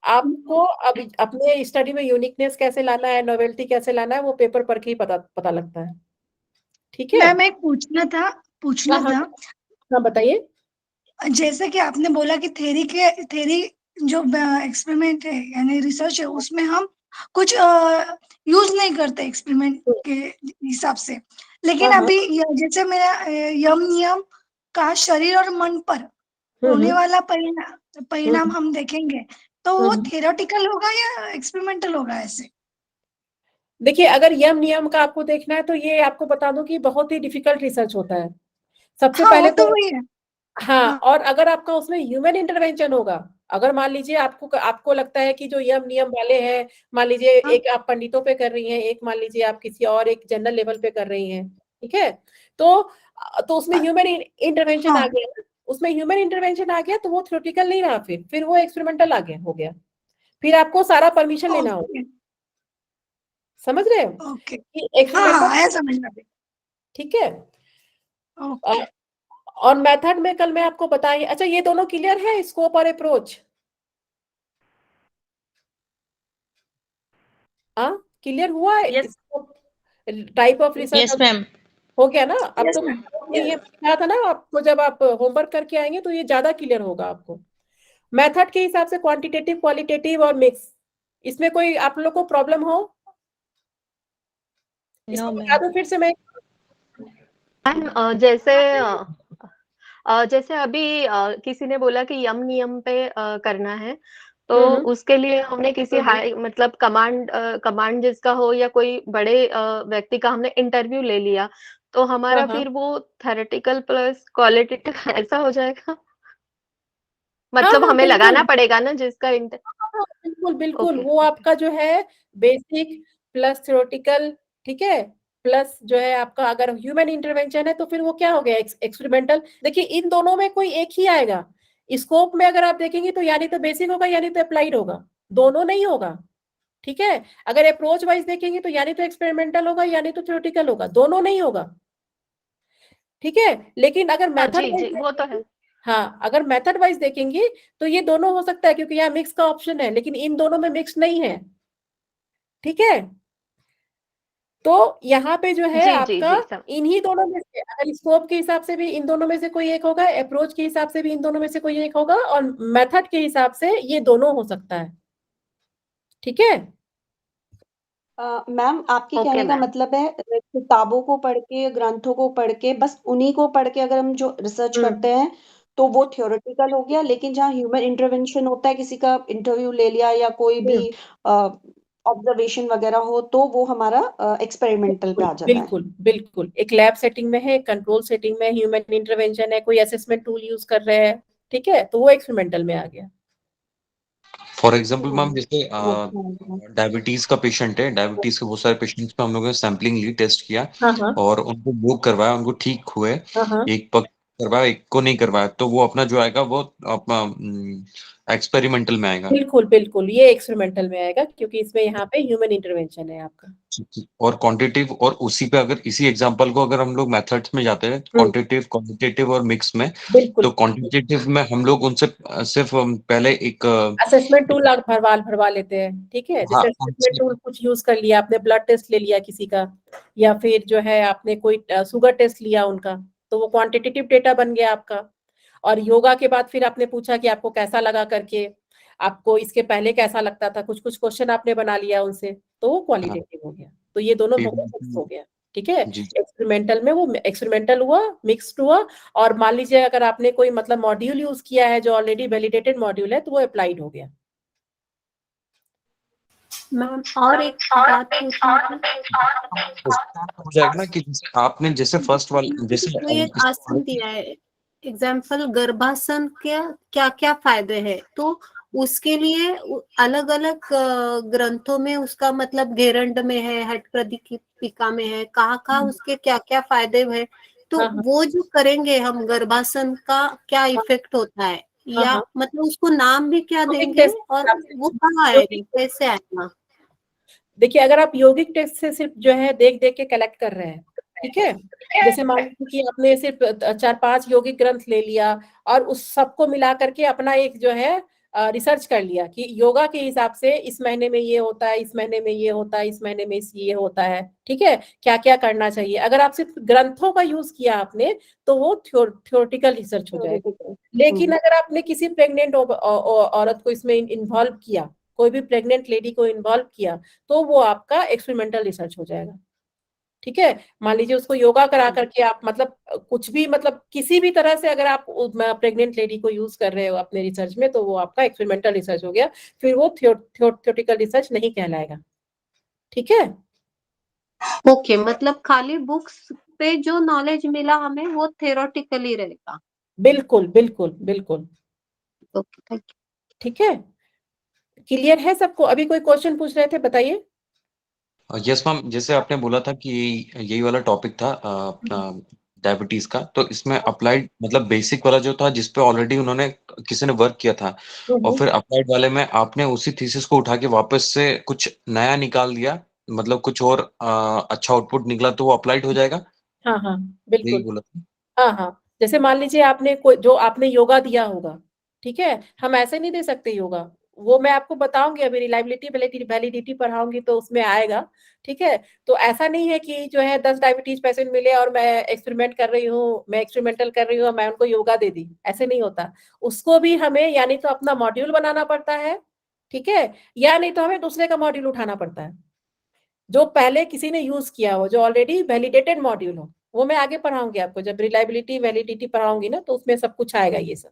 आपको अब अपने स्टडी में यूनिकनेस कैसे लाना है, नोवेल्टी कैसे लाना है, वो पेपर पढ़ के ही पता लगता है, ठीक है। मैम एक पूछना हाँ हाँ, था। हाँ बताइए। जैसे कि आपने बोला कि थेरी जो एक्सपेरिमेंट है यानी रिसर्च है उसमें हम कुछ यूज नहीं करते एक्सपेरिमेंट के हिसाब से, लेकिन हाँ, अभी जैसे मेरा यम नियम का शरीर और मन पर होने वाला परिणाम हम देखेंगे, तो वो थियोरेटिकल होगा या एक्सपेरिमेंटल होगा ऐसे? देखिए, अगर यम नियम का आपको देखना है तो ये आपको बता दूं कि बहुत ही डिफिकल्ट रिसर्च होता है। सबसे हाँ वो पहले तो तो वही है। हाँ, और अगर आपका उसमें ह्यूमन इंटरवेंशन होगा, अगर मान लीजिए आपको लगता है कि जो यम नियम वाले हैं, मान लीजिए हाँ। एक आप पंडितों पे कर रही हैं, एक मान लीजिए आप किसी और एक जनरल लेवल पे कर रही हैं, ठीक है। तो उसमें ह्यूमन इंटरवेंशन आ हाँ गया ना, उसमें ह्यूमन इंटरवेंशन आ गया तो वो थ्योरेटिकल नहीं रहा, फिर वो एक्सपेरिमेंटल आ गया, हो गया। फिर आपको सारा परमिशन लेना होगा, ओके समझ रहे हो ओके। कि हाँ हाँ एक्सपेरिमेंटल, आया समझ में अभी। ठीक है। ओके। और मेथड में कल मैं आपको बताई, अच्छा ये दोनों क्लियर है, स्कोप और अप्रोच? हाँ, क्लियर हुआ है? Yes type of research yes ma'am. हो गया ना? अब यस तो मैम। ये बताया था ना आपको, जब आप होमवर्क करके आएंगे तो ये ज्यादा क्लियर होगा आपको। मेथड के हिसाब से क्वांटिटेटिव, क्वालिटेटिव और मिक्स, इसमें कोई आप लोग को प्रॉब्लम हो? इसको बता दूं फिर से मैं? मैम जैसे अभी किसी ने बोला कि यम नियम पे करना है, तो उसके लिए हमने किसी हाई मतलब कमांड जिसका हो या कोई बड़े व्यक्ति का हमने इंटरव्यू ले लिया, तो हमारा हाँ फिर वो थेरेटिकल प्लस क्वालिटेटिव ऐसा हो जाएगा, हाँ मतलब हाँ हमें बिल्कुल, लगाना पड़ेगा ना जिसका हाँ, बिल्कुल बिल्कुल, ओके वो आपका जो है बेसिक प्लस थ्योरेटिकल, ठीक है, प्लस जो है आपका अगर ह्यूमन इंटरवेंशन है तो फिर वो क्या हो गया, एक्सपेरिमेंटल। देखिए इन दोनों में कोई एक ही आएगा। स्कोप में अगर आप देखेंगे तो यानी तो बेसिक होगा यानी तो अप्लाइड होगा, दोनों नहीं होगा, ठीक है। अगर अप्रोच वाइज देखेंगे तो यानी तो एक्सपेरिमेंटल होगा यानी तो थ्योरेटिकल होगा, दोनों नहीं होगा, ठीक है। लेकिन अगर हाँ मेथड जी जी वो तो है। हाँ, अगर मेथड वाइज देखेंगे तो ये दोनों हो सकता है, क्योंकि यहाँ मिक्स का ऑप्शन है, लेकिन इन दोनों में मिक्स नहीं है, ठीक है। तो यहाँ पे जो है जी जी आपका जी सब इन्हीं दोनों में से, अगर स्कोप के हिसाब से भी इन दोनों में से कोई एक होगा, अप्रोच के हिसाब से भी इन दोनों में से कोई एक होगा, और मेथड के हिसाब से ये दोनों हो सकता है, ठीक है? मैम आपके ओके कहने का मैम। मतलब है किताबों को पढ़ के, ग्रंथों को पढ़ के, बस उन्हीं को पढ़ के अगर हम जो रिसर्च करते हैं तो वो थ्योरेटिकल हो गया, लेकिन जहाँ ह्यूमन इंटरवेंशन होता है, किसी का इंटरव्यू ले लिया या कोई भी ऑब्जर्वेशन वगैरह हो, तो वो हमारा एक्सपेरिमेंटल पे आ जाता है। बिल्कुल बिल्कुल, एक लैब सेटिंग में है, कंट्रोल सेटिंग में ह्यूमन इंटरवेंशन है, कोई असेसमेंट टूल यूज कर रहे हैं, ठीक है, तो वो एक्सपेरिमेंटल में आ गया। फॉर एग्जाम्पल मैम, जैसे अच्छा। डायबिटीज का पेशेंट है, डायबिटीज के बहुत सारे पेशेंट्स पे हम लोगों ने सैम्पलिंग ली, टेस्ट किया हाँ हाँ और उनको योग करवाया, उनको ठीक हुए, हाँ हाँ एक पक्ष करवाया, एक को नहीं करवाया, तो वो अपना जो आएगा वो अपना एक्सपेरिमेंटल में आएगा। बिल्कुल बिल्कुल, ये एक्सपेरिमेंटल में आएगा क्योंकि इसमें यहाँ पे ह्यूमन इंटरवेंशन है आपका। और क्वांटिटेटिव, और उसी पे अगर इसी एग्जांपल को अगर हम लोग मेथड्स में जाते हैं, क्वांटिटेटिव, क्वालिटेटिव और मिक्स में, बिल्कुल तो क्वांटिटेटिव में हम लोग उनसे सिर्फ पहले एक असेसमेंट टूल भरवा लेते हैं, ठीक है, जैसे असेसमेंट टूल कुछ यूज कर लिया आपने, ब्लड टेस्ट ले लिया किसी का, या फिर जो है आपने कोई शुगर टेस्ट लिया उनका, तो वो क्वांटिटेटिव डेटा बन गया आपका। और योगा के बाद फिर आपने पूछा कि आपको कैसा लगा करके, आपको इसके पहले कैसा लगता था, कुछ कुछ क्वेश्चन आपने बना लिया उनसे, तो वो क्वालिटेटिव हो गया। तो ये दोनों मिक्स हो गया, ठीक है। एक्सपेरिमेंटल में वो एक्सपेरिमेंटल हुआ, मिक्स्ड हुआ, और मान लीजिए अगर आपने कोई मतलब मॉड्यूल यूज किया है जो ऑलरेडी वैलिडेटेड मॉड्यूल है, तो वो अप्लाइड हो गया। मैम और एक बात पूछनी हो जाएगा ना कि जैसे आपने जैसे फर्स्ट वाला जैसे तो ये आसन दिया है, एग्जाम्पल गर्भासन के क्या क्या फायदे हैं, तो उसके लिए अलग अलग ग्रंथों में उसका मतलब घेरंड में है, हटप्रदीपिका में है, कहाँ उसके क्या क्या फायदे हैं, तो वो जो करेंगे हम गर्भासन का क्या इफेक्ट होता है, या मतलब उसको नाम भी क्या देंगे और वो कहाँ आएगा, कैसे आएगा? देखिए, अगर आप यौगिक टेस्ट से सिर्फ जो है देख देख के कलेक्ट कर रहे हैं, ठीक है, जैसे मान लीजिए कि आपने सिर्फ 4-5 यौगिक ग्रंथ ले लिया और उस सबको मिला करके अपना एक जो है रिसर्च कर लिया कि योगा के हिसाब से इस महीने में ये होता है, इस महीने में ये होता है, इस महीने में ये होता है, ठीक है, क्या क्या करना चाहिए। अगर आप सिर्फ ग्रंथों का यूज किया आपने, तो वो थ्योरेटिकल रिसर्च हो जाएगा। लेकिन अगर आपने किसी प्रेग्नेंट औरत को इसमें इन्वॉल्व किया, कोई भी प्रेग्नेंट लेडी को इन्वॉल्व किया, तो वो आपका एक्सपेरिमेंटल रिसर्च हो जाएगा, ठीक है। मान लीजिए उसको योगा करा करके आप मतलब कुछ भी मतलब किसी भी तरह से अगर आप प्रेग्नेंट लेडी को यूज कर रहे हो अपने रिसर्च में, तो वो आपका एक्सपेरिमेंटल रिसर्च हो गया, फिर वो थ्योरेटिकल रिसर्च नहीं कहलाएगा, ठीक है। ओके, मतलब खाली बुक्स पे जो नॉलेज मिला हमें वो थ्योरेटिकली रहेगा। बिल्कुल बिल्कुल बिल्कुल, ओके, थैंक यू। ठीक है, क्लियर है सबको? अभी कोई क्वेश्चन पूछ रहे थे, बताइए। यस मैम, जैसे आपने बोला था कि यही वाला टॉपिक था डायबिटीज का, तो इसमें अप्लाइड मतलब बेसिक वाला जो था जिसपे ऑलरेडी उन्होंने किसी ने वर्क किया था, और फिर अप्लाइड वाले में आपने उसी थीसिस को उठा के वापस से कुछ नया निकाल दिया, मतलब कुछ और अच्छा आउटपुट निकला, तो वो अप्लाइड हो जाएगा। हाँ हाँ यही बिल्कुल, बोला था। हाँ हाँ, जैसे मान लीजिए आपने कोई जो आपने योगा दिया होगा, ठीक है, हम ऐसे नहीं दे सकते योगा, वो मैं आपको बताऊंगी अभी, रिलायबिलिटी वैलिडिटी पढ़ाऊंगी तो उसमें आएगा, ठीक है। तो ऐसा नहीं है कि जो है 10 डायबिटीज पेशेंट मिले और मैं एक्सपेरिमेंट कर रही हूँ, मैं एक्सपेरिमेंटल कर रही हूँ, मैं उनको योगा दे दी, ऐसे नहीं होता। उसको भी हमें यानी तो अपना मॉड्यूल बनाना पड़ता है, ठीक है, या नहीं तो हमें दूसरे का मॉड्यूल उठाना पड़ता है जो पहले किसी ने यूज किया हो, जो ऑलरेडी वैलिडेटेड मॉड्यूल हो। वो मैं आगे पढ़ाऊंगी आपको, जब रिलायबिलिटी वैलिडिटी पढ़ाऊंगी ना, तो उसमें सब कुछ आएगा ये सब,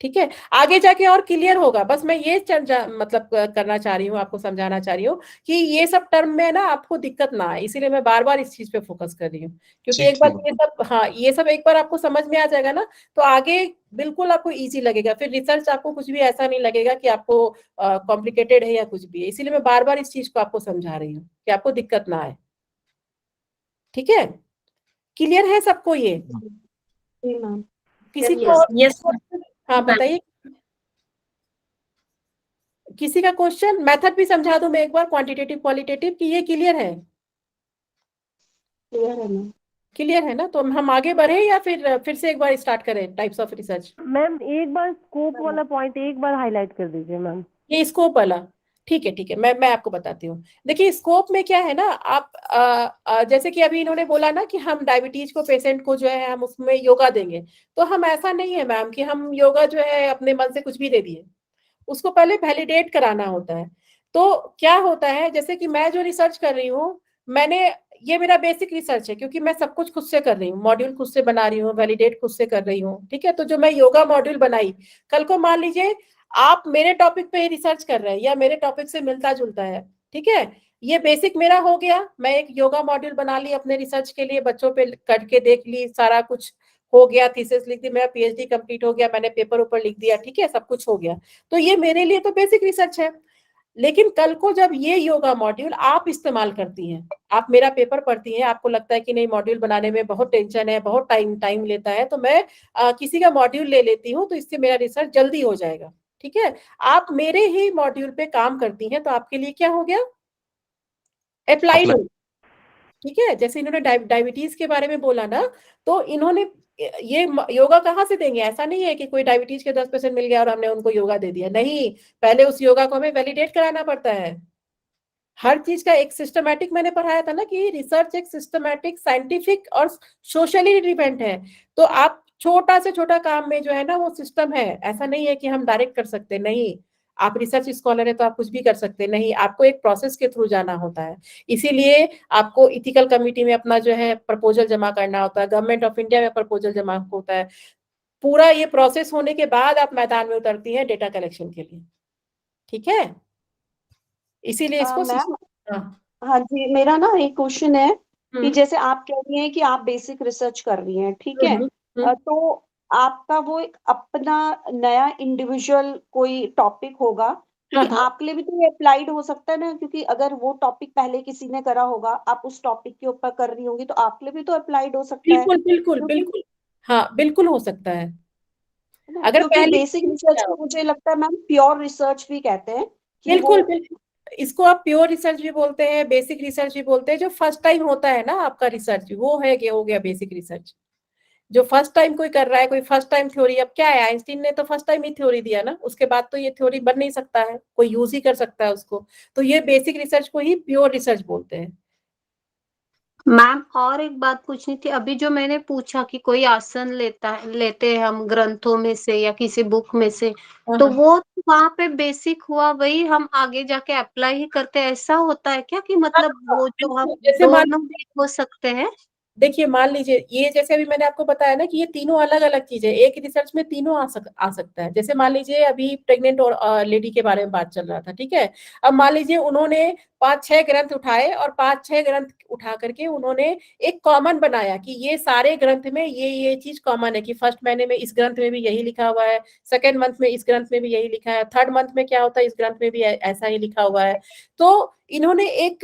ठीक है। आगे जाके और क्लियर होगा, बस मैं ये मतलब करना चाह रही हूँ, आपको समझाना चाह रही हूँ कि ये सब टर्म में ना आपको दिक्कत ना आए, इसीलिए मैं बार बार इस चीज पे फोकस कर रही हूँ, क्योंकि एक बार ये सब, हाँ, ये सब एक बार आपको समझ में आ जाएगा ना, तो आगे बिल्कुल आपको इजी लगेगा, फिर रिसर्च आपको कुछ भी ऐसा नहीं लगेगा कि आपको कॉम्प्लिकेटेड है या कुछ भी है। इसीलिए मैं बार बार इस चीज को आपको समझा रही हूँ कि आपको दिक्कत ना आए, ठीक है। क्लियर है सबको ये? किसी को हाँ बताइए, किसी का क्वेश्चन? मेथड भी समझा दूं मैं एक बार, क्वांटिटेटिव क्वालिटेटिव, कि ये क्लियर है? क्लियर है मैम। क्लियर है ना? तो हम आगे बढ़े या फिर से एक बार स्टार्ट करें टाइप्स ऑफ रिसर्च? मैम एक बार स्कोप वाला पॉइंट एक बार हाईलाइट कर दीजिए मैम। ये स्कोप वाला, ठीक है, मैं आपको बताती हूँ। देखिए, स्कोप में क्या है ना, आप जैसे कि अभी इन्होंने बोला ना कि हम डायबिटीज को पेशेंट को जो है हम उसमें योगा देंगे, तो हम ऐसा नहीं है मैम कि हम योगा जो है अपने मन से कुछ भी दे दिए, उसको पहले वैलिडेट कराना होता है। तो क्या होता है, जैसे कि मैं जो रिसर्च कर रही हूँ, ये मेरा बेसिक रिसर्च है, क्योंकि मैं सब कुछ खुद से कर रही हूँ, मॉड्यूल खुद से बना रही हूँ, वैलिडेट खुद से कर रही हूँ, ठीक है। तो जो मैं योगा मॉड्यूल बनाई, कल को मान लीजिए आप मेरे टॉपिक पे ही रिसर्च कर रहे हैं या मेरे टॉपिक से मिलता जुलता है, ठीक है, ये बेसिक मेरा हो गया। मैं एक योगा मॉड्यूल बना ली अपने रिसर्च के लिए, बच्चों पे करके देख ली, सारा कुछ हो गया, थीसिस लिख दी, मेरा पीएचडी कंप्लीट हो गया, मैंने पेपर ऊपर लिख दिया, ठीक है, सब कुछ हो गया। तो ये मेरे लिए तो बेसिक रिसर्च है। लेकिन कल को जब ये योगा मॉड्यूल आप इस्तेमाल करती हैं, आप मेरा पेपर पढ़ती हैं, आपको लगता है कि नहीं मॉड्यूल बनाने में बहुत टेंशन है, बहुत टाइम लेता है, तो मैं किसी का मॉड्यूल ले लेती हूँ, तो इससे मेरा रिसर्च जल्दी हो जाएगा, ठीक है। आप मेरे ही मॉड्यूल पे काम करती हैं, तो आपके लिए क्या हो गया, अप्लाइड हो, ठीक है। जैसे इन्होंने डायबिटीज के बारे में बोला ना, तो इन्होंने ये योगा कहाँ से देंगे, ऐसा नहीं है कि कोई डायबिटीज के 10% मिल गया और हमने उनको योगा दे दिया, नहीं, पहले उस योगा को हमें वैलिडेट कराना पड़ता है। हर चीज का एक सिस्टमैटिक, मैंने पढ़ाया था ना कि रिसर्च एक सिस्टमैटिक, साइंटिफिक और सोशली डिपेंड है। तो आप छोटा से छोटा काम में जो है ना वो सिस्टम है, ऐसा नहीं है कि हम डायरेक्ट कर सकते, नहीं, आप रिसर्च स्कॉलर है तो आप कुछ भी कर सकते नहीं, आपको एक प्रोसेस के थ्रू जाना होता है। इसीलिए आपको इथिकल कमिटी में अपना जो है प्रपोजल जमा करना होता है, गवर्नमेंट ऑफ इंडिया में प्रपोजल जमा होता है, पूरा ये प्रोसेस होने के बाद आप मैदान में उतरती हैं डेटा कलेक्शन के लिए, ठीक है। इसीलिए इसको मैम, हाँ हाँ जी, मेरा ना एक क्वेश्चन है कि हम्म जैसे आप कह रही हैं कि आप बेसिक रिसर्च कर रही हैं, ठीक है, हम्म तो आपका वो एक अपना नया इंडिविजुअल कोई टॉपिक होगा, हाँ क्योंकि हाँ आपके लिए भी तो ये अप्लाइड हो सकता है ना, क्योंकि अगर वो टॉपिक पहले किसी ने करा होगा, आप उस टॉपिक के ऊपर कर रही होंगी, तो आपके लिए भी तो अप्लाइड हो सकता है, बिल्कुल बिल्कुल क्योंकि बिल्कुल, हाँ बिल्कुल हो सकता है, है ना, अगर क्योंकि पहले बेसिक रिसर्च को मुझे लगता है मैम प्योर रिसर्च भी कहते हैं कि वो। बिल्कुल बिल्कुल, इसको आप प्योर रिसर्च भी बोलते हैं, बेसिक रिसर्च भी बोलते हैं। जो फर्स्ट टाइम होता है ना आपका रिसर्च, वो है कि हो गया बेसिक रिसर्च। जो फर्स्ट टाइम कोई कर रहा है, कोई फर्स्ट टाइम थ्योरी, अब क्या है, आइंस्टीन ने तो फर्स्ट टाइम ही थ्योरी दिया ना, उसके बाद तो ये थ्योरी बन नहीं सकता है, कोई यूज ही कर सकता है उसको। तो ये बेसिक रिसर्च को ही प्योर रिसर्च बोलते हैं। मैम और एक बात पूछनी थी, अभी जो मैंने पूछा कि कोई आसन लेते हैं हम ग्रंथों में से या किसी बुक में से, तो हाँ। वो वहां पे बेसिक हुआ, वही हम आगे जाके अप्लाई ही करते हैं, ऐसा होता है क्या कि मतलब वो जो हम जैसे मान दोनों भी हो सकते हैं? देखिए, मान लीजिए ये जैसे अभी मैंने आपको बताया ना कि ये तीनों अलग अलग चीजें, एक रिसर्च में तीनों आ सकता है। जैसे मान लीजिए अभी प्रेग्नेंट और लेडी के बारे में बात चल रहा था, ठीक है। अब मान लीजिए उन्होंने 5-6 ग्रंथ उठाए और 5-6 ग्रंथ उठा करके उन्होंने एक कॉमन बनाया कि ये सारे ग्रंथ में ये चीज कॉमन है, कि फर्स्ट महीने में इस ग्रंथ में भी यही लिखा हुआ है, सेकेंड मंथ में इस ग्रंथ में भी यही लिखा है, थर्ड मंथ में क्या होता है इस ग्रंथ में भी ऐसा ही लिखा हुआ है। तो इन्होंने एक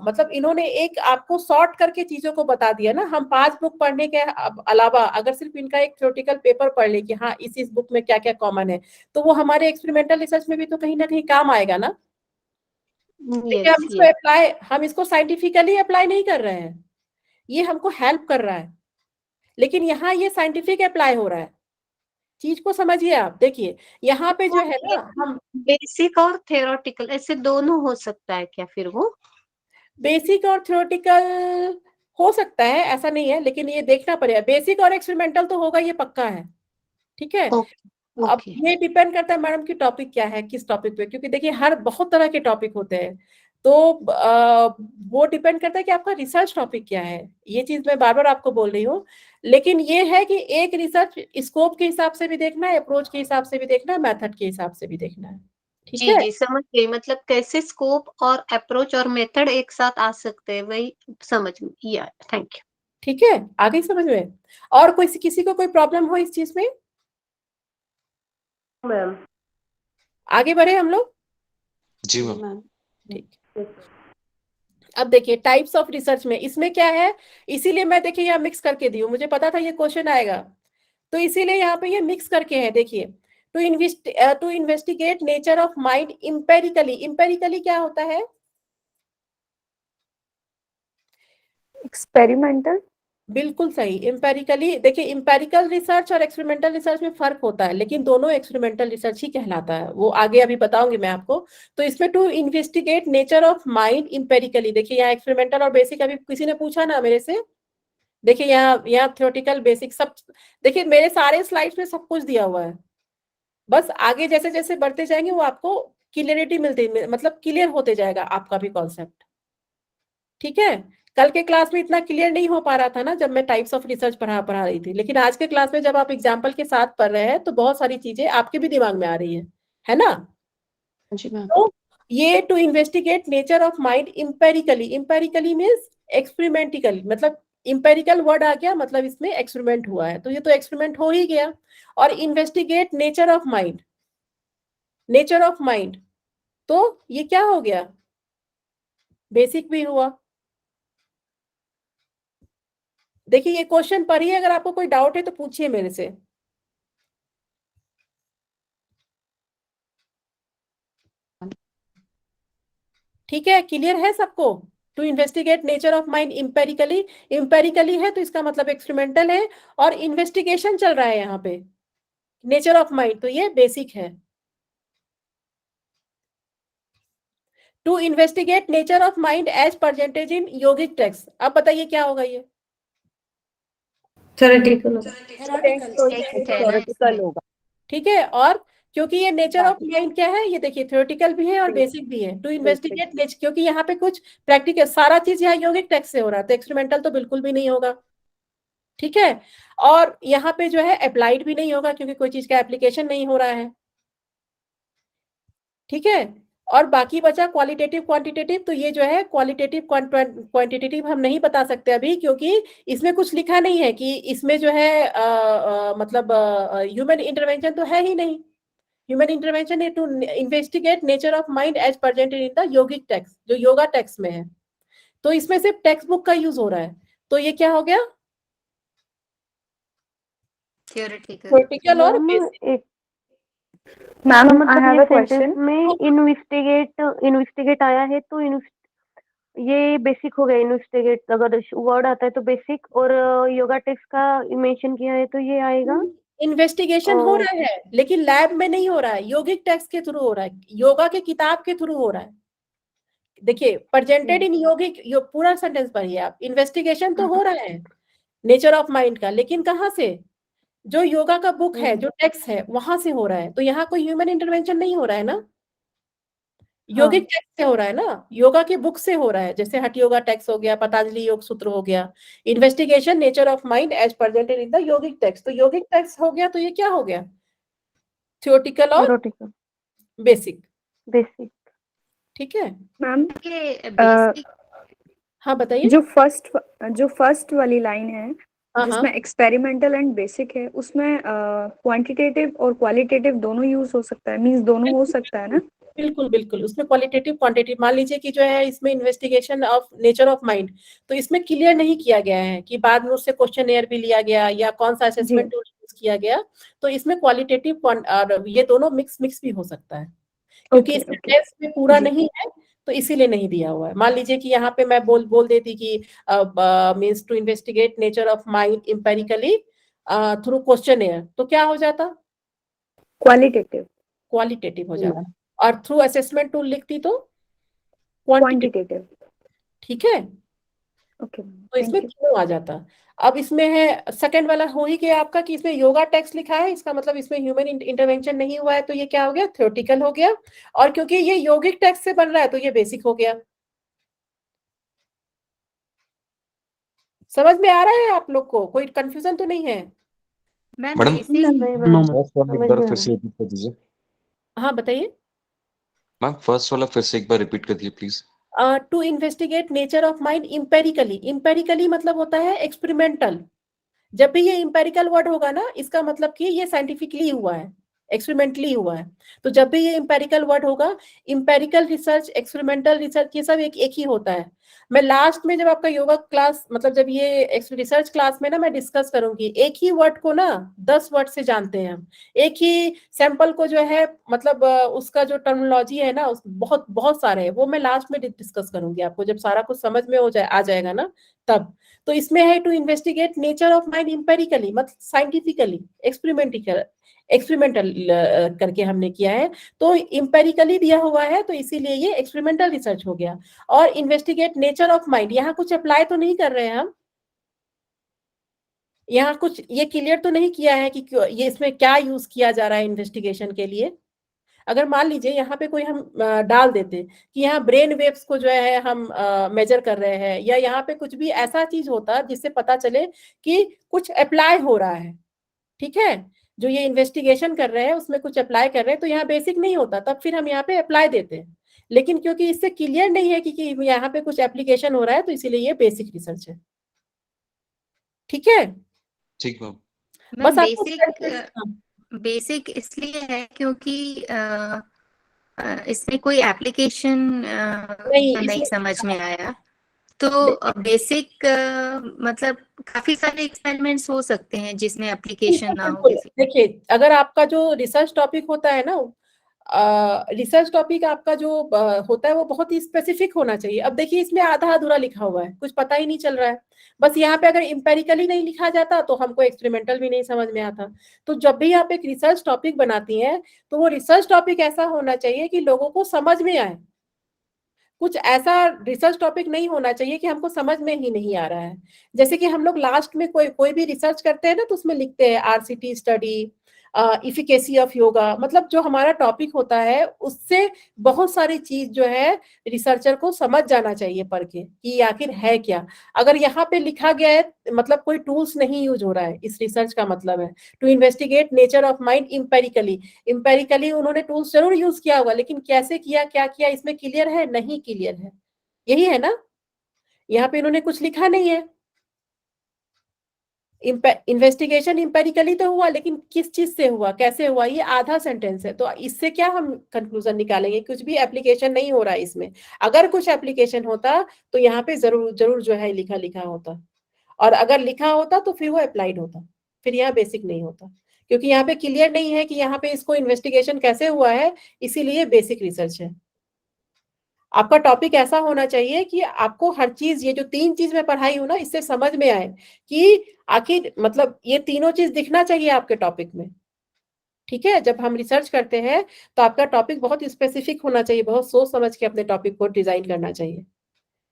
मतलब इन्होंने एक आपको सॉर्ट करके चीजों को बता दिया ना। हम 5 बुक पढ़ने के अलावा अगर सिर्फ इनका एक थ्योरेटिकल पेपर पढ़ ले कि हाँ इस बुक में क्या क्या कॉमन है, तो वो हमारे एक्सपेरिमेंटल रिसर्च में भी तो कहीं ना कहीं काम आएगा ना। देखिए हम इसको साइंटिफिकली अप्लाई नहीं कर रहे हैं, ये हमको हेल्प कर रहा है, लेकिन यहाँ ये साइंटिफिक अप्लाई हो रहा है। चीज को समझिए आप, देखिए यहाँ पे जो है ना, हम बेसिक और थ्योरेटिकल ऐसे दोनों हो सकता है क्या फिर वो? बेसिक और थ्योरेटिकल हो सकता है, ऐसा नहीं है, लेकिन ये देखना पड़ेगा, बेसिक और एक्सपेरिमेंटल तो होगा, ये पक्का है, ठीक है। अब ये डिपेंड करता है मैडम की टॉपिक क्या है, किस टॉपिक पे, क्योंकि देखिए हर बहुत तरह के टॉपिक होते हैं, तो वो डिपेंड करता है कि आपका रिसर्च टॉपिक क्या है। ये चीज मैं बार बार आपको बोल रही हूँ, लेकिन ये है कि एक रिसर्च स्कोप के हिसाब से भी देखना है, अप्रोच के हिसाब से भी देखना है, मेथड के हिसाब से भी देखना है, ठीक जी है। जी समझ गई, मतलब कैसे स्कोप और अप्रोच और मेथड एक साथ आ सकते हैं, वही समझ में या थैंक यू। ठीक है, आ गई समझ में। और कोई किसी को कोई प्रॉब्लम हो इस चीज में? मैम आगे बढ़े हम लोग। जी मैम। ठीक। अब देखिए टाइप्स ऑफ रिसर्च में इसमें क्या है, इसीलिए मैं देखिए यहाँ मिक्स करके दी हूँ, मुझे पता था ये क्वेश्चन आएगा, तो इसीलिए यहाँ पे ये मिक्स करके है। देखिए to investigate nature of mind empirically. Empirically क्या होता है? एक्सपेरिमेंटल। बिल्कुल सही, इम्पेरिकली। देखिए इम्पेरिकल रिसर्च और एक्सपेरिमेंटल रिसर्च में फर्क होता है, लेकिन दोनों एक्सपेरिमेंटल रिसर्च ही कहलाता है, वो आगे अभी बताऊंगी मैं आपको। तो इसमें to investigate nature of mind empirically, देखिए यहाँ एक्सपेरिमेंटल और बेसिक अभी किसी ने पूछा ना मेरे से, देखिए यहाँ थ्योरेटिकल बेसिक सब, देखिए मेरे सारे स्लाइड्स में सब कुछ दिया हुआ है, बस आगे जैसे जैसे बढ़ते जाएंगे वो आपको क्लियरिटी मतलब क्लियर होते जाएगा आपका भी कॉन्सेप्ट। ठीक है, कल के क्लास में इतना क्लियर नहीं हो पा रहा था ना जब मैं टाइप्स ऑफ रिसर्च पढ़ा रही थी, लेकिन आज के क्लास में जब आप एग्जाम्पल के साथ पढ़ रहे हैं तो बहुत सारी चीजें आपके भी दिमाग में आ रही है ना। जी मैम। तो ये to investigate nature of mind empirically means experimentally, मतलब इम्पेरिकल वर्ड आ गया, मतलब इसमें एक्सपेरिमेंट हुआ है, तो ये तो एक्सपेरिमेंट हो ही गया। और इन्वेस्टिगेट नेचर ऑफ माइंड, तो ये क्या हो गया, बेसिक भी हुआ। देखिए ये क्वेश्चन पढ़िए, अगर आपको कोई डाउट है तो पूछिए मेरे से। ठीक है, क्लियर है सबको? To investigate nature of mind empirically है तो इसका मतलब एक्सपेरिमेंटल है, और इन्वेस्टिगेशन चल रहा है यहाँ पे नेचर ऑफ माइंड, तो ये बेसिक है। To investigate nature of mind as percentage in yogic text, अब बताइए क्या होगा ये? थ्योरेटिकल होगा। ठीक है, और क्योंकि ये नेचर ऑफ माइंड क्या है, ये देखिए थ्योरेटिकल भी है और बेसिक भी है। टू इन्वेस्टिगेट नेचर, क्योंकि यहाँ पे कुछ प्रैक्टिकल, सारा चीज यहाँ योगिक टेक्स्ट से हो रहा है, तो एक्सपेरिमेंटल तो बिल्कुल भी नहीं होगा। ठीक है, और यहाँ पे जो है अप्लाइड भी नहीं होगा क्योंकि कोई चीज का एप्लीकेशन नहीं हो रहा है। ठीक है, और बाकी बचा क्वालिटेटिव क्वांटिटेटिव, तो ये जो है क्वालिटेटिव क्वांटिटेटिव हम नहीं बता सकते अभी, क्योंकि इसमें कुछ लिखा नहीं है कि इसमें जो है मतलब ह्यूमन इंटरवेंशन तो है ही नहीं। ह्यूमन इंटरवेंशन है to investigate nature of mind as presented in the yogic text, जो योगा टेक्स्ट में है, तो इसमें सिर्फ टेक्स्ट बुक का यूज हो रहा है, तो ये क्या हो गया, थ्योरेटिकल और basic. Ma'am I have a question में इन्वेस्टिगेट आया है तो ये बेसिक हो गया। इन्वेस्टिगेट अगर वर्ड आता है तो बेसिक, और योगा टेक्स्ट का मेंशन किया है तो ये आएगा। इन्वेस्टिगेशन हो रहा है लेकिन लैब में नहीं हो रहा है, योगिक टेक्स्ट के थ्रू हो रहा है, योगा के किताब के थ्रू हो रहा है। देखिए प्रेजेंटेड इन योगिक, पूरा सेंटेंस पढ़िए आप। इन्वेस्टिगेशन तो हो रहा है नेचर ऑफ माइंड का, लेकिन कहाँ से, जो योगा का बुक है, जो टेक्स्ट है वहां से हो रहा है, तो यहाँ कोई ह्यूमन इंटरवेंशन नहीं हो रहा है ना, योगिक टेक्स्ट से हो रहा है ना, योगा के बुक से हो रहा है, जैसे हठ योगा टेक्स्ट हो गया, पतंजलि योग सूत्र हो गया। Investigation nature of mind as presented in the yogic text, तो योगिक टेक्स्ट हो गया, तो ये क्या हो गया, थ्योरेटिकल और बेसिक। ठीक है मैम हाँ बताइए। जो फर्स्ट वाली लाइन है जिसमें एक्सपेरिमेंटल एंड बेसिक है, उसमें क्वांटिटेटिव और क्वालिटेटिव दोनों यूज हो सकता है, मींस दोनों हो सकता है ना? बिल्कुल बिल्कुल, उसमें क्वालिटेटिव क्वांटिटेटिव, मान लीजिए कि जो है इसमें investigation of nature of mind, तो इसमें क्लियर नहीं किया गया है कि बाद में उससे क्वेश्चन एयर भी लिया गया या कौन सा असेसमेंट टूल यूज किया गया, तो इसमें क्वालिटेटिव और ये दोनों मिक्स भी हो सकता है, क्योंकि इसमें टेक्स्ट में पूरा नहीं है तो इसीलिए नहीं दिया हुआ है। मान लीजिए कि यहाँ पे मैं बोल देती कि means to investigate nature of mind empirically through questionnaire, तो क्या हो जाता, क्वालिटेटिव हो जाता, और थ्रू असेसमेंट टूल लिखती तो क्वांटिटेटिव। ठीक है, तो इसमें तीनों आ जाता। अब इसमें है सेकंड वाला हो ही गया आपका कि इसमें योगा टेक्स्ट लिखा है, इसका मतलब इसमें ह्यूमन इंटरवेंशन नहीं हुआ है, तो ये क्या हो गया, थ्योरेटिकल हो गया, और क्योंकि ये योगिक टेक्स्ट से बन रहा है तो ये बेसिक हो गया। समझ में आ रहा है आप लोग को, कोई कंफ्यूजन तो नहीं है? मैडम फर्स्ट वाला एक बार फिर से रिपीट कर दीजिए। हाँ बताइए मैम, फर्स्ट वाला फिर से एक बार रिपीट कर दीजिए please. To investigate nature of mind empirically मतलब होता है एक्सपेरिमेंटल। जब भी ये इम्पेरिकल वर्ड होगा ना, इसका मतलब कि ये साइंटिफिकली हुआ है, एक्सपेरिमेंटली हुआ है, तो जब भी ये इम्पेरिकल वर्ड होगा, इम्पेरिकल रिसर्च, एक्सपेरिमेंटल रिसर्च, ये सब एक ही होता है। मैं लास्ट में जब आपका योगा क्लास, मतलब जब ये रिसर्च क्लास में ना मैं डिस्कस करूंगी, एक ही वर्ड को ना 10 वर्ड से जानते हैं हम, एक ही सैंपल को जो है, मतलब उसका जो टर्मिनोलॉजी है ना, बहुत बहुत सारे हैं, वो मैं लास्ट में डिस्कस करूंगी आपको, जब सारा कुछ समझ में आ जाएगा ना तब। तो इसमें है to investigate nature of mind empirically, मतलब साइंटिफिकली, एक्सपेरिमेंटल करके हमने किया है, तो एम्पिरिकली दिया हुआ है, तो इसीलिए ये एक्सपेरिमेंटल रिसर्च हो गया। और इन्वेस्टिगेट नेचर ऑफ माइंड, यहाँ कुछ अप्लाई तो नहीं कर रहे हैं हम, यहाँ कुछ ये क्लियर तो नहीं किया है कि ये इसमें क्या यूज किया जा रहा है इन्वेस्टिगेशन के लिए। अगर मान लीजिए यहाँ पे कोई हम डाल देते कि यहाँ ब्रेन वेव्स को जो है हम मेजर कर रहे हैं, या यहाँ पे कुछ भी ऐसा चीज होता जिससे पता चले कि कुछ अप्लाई हो रहा है, ठीक है, जो ये इन्वेस्टिगेशन कर रहे हैं उसमें कुछ अप्लाई कर रहे हैं, तो यहाँ बेसिक नहीं होता, तब फिर हम यहाँ पे अप्लाई देते हैं। लेकिन क्योंकि इससे क्लियर नहीं है कि यहाँ पे कुछ एप्लीकेशन हो रहा है, तो इसीलिए ये बेसिक रिसर्च है। ठीक है, ठीक मैम। बस मैम आपको बेसिक इसलिए है क्योंकि इसमें कोई एप्लीकेशन नहीं समझ में आया, तो बेसिक मतलब काफी सारे एक्सपेरिमेंट्स हो सकते हैं जिसमें एप्लीकेशन ना हो किसी। देखिए, अगर आपका जो रिसर्च टॉपिक होता है ना, रिसर्च टॉपिक आपका जो होता है वो बहुत ही स्पेसिफिक होना चाहिए। अब देखिए इसमें आधा अधूरा लिखा हुआ है, कुछ पता ही नहीं चल रहा है। बस यहाँ पे अगर इम्पेरिकली नहीं लिखा जाता तो हमको एक्सपेरिमेंटल भी नहीं समझ में आता। तो जब भी आप एक रिसर्च टॉपिक बनाती हैं तो वो रिसर्च टॉपिक ऐसा होना चाहिए कि लोगों को समझ में आए। कुछ ऐसा रिसर्च टॉपिक नहीं होना चाहिए कि हमको समझ में ही नहीं आ रहा है। जैसे कि हम लोग लास्ट में कोई भी रिसर्च करते हैं ना, तो उसमें लिखते हैं RCT study, efficacy of yoga, मतलब जो हमारा टॉपिक होता है उससे बहुत सारी चीज जो है रिसर्चर को समझ जाना चाहिए पढ़ के कि आखिर है क्या। अगर यहाँ पे लिखा गया है मतलब कोई टूल्स नहीं यूज हो रहा है, इस रिसर्च का मतलब है to investigate nature of mind empirically उन्होंने टूल्स जरूर यूज किया होगा, लेकिन कैसे किया, क्या किया, इसमें क्लियर है? नहीं क्लियर है। यही है ना, यहाँ पे इन्होंने कुछ लिखा नहीं है। इन्वेस्टिगेशन इम्पेरिकली तो हुआ, लेकिन किस चीज से हुआ, कैसे हुआ, ये आधा सेंटेंस है। तो इससे क्या हम कंक्लूजन निकालेंगे? कुछ भी एप्लीकेशन नहीं हो रहा है इसमें। अगर कुछ एप्लीकेशन होता तो यहाँ पे जरूर जो है लिखा होता, और अगर लिखा होता तो फिर वो अप्लाइड होता, फिर यहाँ बेसिक नहीं होता। क्योंकि यहाँ पे क्लियर नहीं है कि यहाँ पे इसको इन्वेस्टिगेशन कैसे हुआ है, इसीलिए बेसिक रिसर्च है। आपका टॉपिक ऐसा होना चाहिए कि आपको हर चीज, ये जो 3 चीज मैं पढ़ाई हूं ना, इससे समझ में आए कि आखिर मतलब ये तीनों चीज दिखना चाहिए आपके टॉपिक में। ठीक है, जब हम रिसर्च करते हैं तो आपका टॉपिक बहुत स्पेसिफिक होना चाहिए, बहुत सोच समझ के अपने टॉपिक को डिजाइन करना चाहिए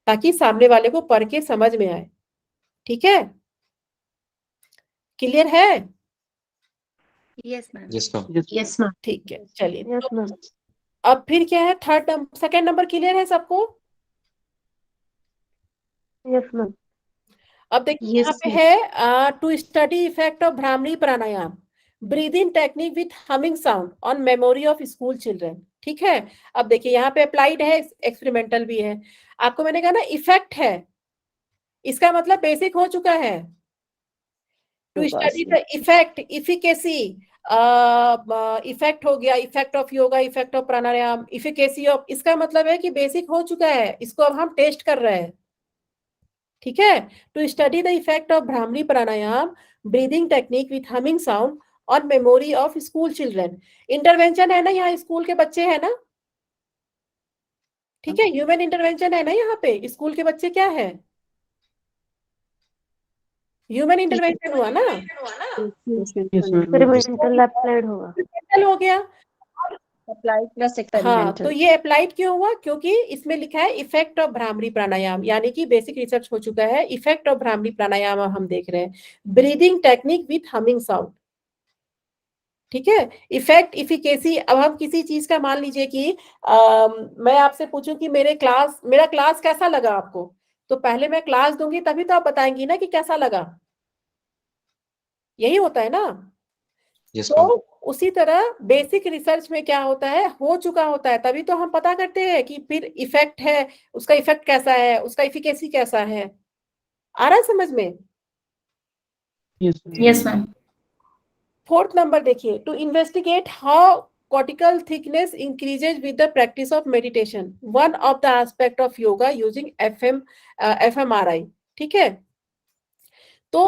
ताकि सामने वाले को पढ़ के समझ में आए। ठीक है, क्लियर है? Yes ma'am. Yes ma'am. ठीक है, चलिए। Yes ma'am. अब फिर क्या है, सेकंड नंबर क्लियर है सबको? Yes ma'am. अब देखिए यहाँ पे है to study effect of Brahmani pranayam, breathing technique with humming sound on memory of school children. ठीक है, अब देखिए यहाँ पे अप्लाइड है, एक्सपेरिमेंटल भी है। आपको मैंने कहा ना इफेक्ट है, इसका मतलब बेसिक हो चुका है। To study the effect, efficacy, effect हो गया, effect of yoga, effect of pranayam, efficacy of, इसका मतलब है कि बेसिक हो चुका है, इसको अब हम टेस्ट कर रहे हैं। ठीक है, to study the effect of Brahmani pranayam, breathing technique with humming sound on memory of school children. Intervention है ना, यहाँ स्कूल के बच्चे हैं ना। ठीक है, ह्यूमन इंटरवेंशन है ना, यहाँ पे स्कूल के बच्चे क्या है, ह्यूमन इंटरवेंशन हुआ ना, एक्सपेरिमेंटल अप्लाइड होगा, हो गया। अप्लाइड प्लस हाँ, एक्सपेरिमेंटल। तो ये अप्लाइड क्यों हुआ? क्योंकि इसमें लिखा है इफेक्ट ऑफ ब्राह्मणी प्राणायाम, यानी कि बेसिक रिसर्च हो चुका है। इफेक्ट ऑफ ब्राह्मणी प्राणायाम हम देख रहे हैं, breathing technique with humming sound. ठीक है, इफेक्ट, इफिकेसी। अब हम किसी चीज का मान लीजिए कि मैं आपसे पूछूं कि मेरा क्लास कैसा लगा आपको, तो पहले मैं क्लास दूंगी तभी तो आप बताएंगी ना कि कैसा लगा, यही होता है ना। तो उसी तरह बेसिक रिसर्च में क्या होता है, हो चुका होता है तभी तो हम पता करते हैं कि फिर इफेक्ट है, उसका इफेक्ट कैसा है, उसका इफिकेसी कैसा है। आ रहा है समझ में? Yes ma'am. 4th नंबर देखिए, to investigate how cortical thickness increases with the practice of meditation, one of the aspect of yoga using fMRI। ठीक है, तो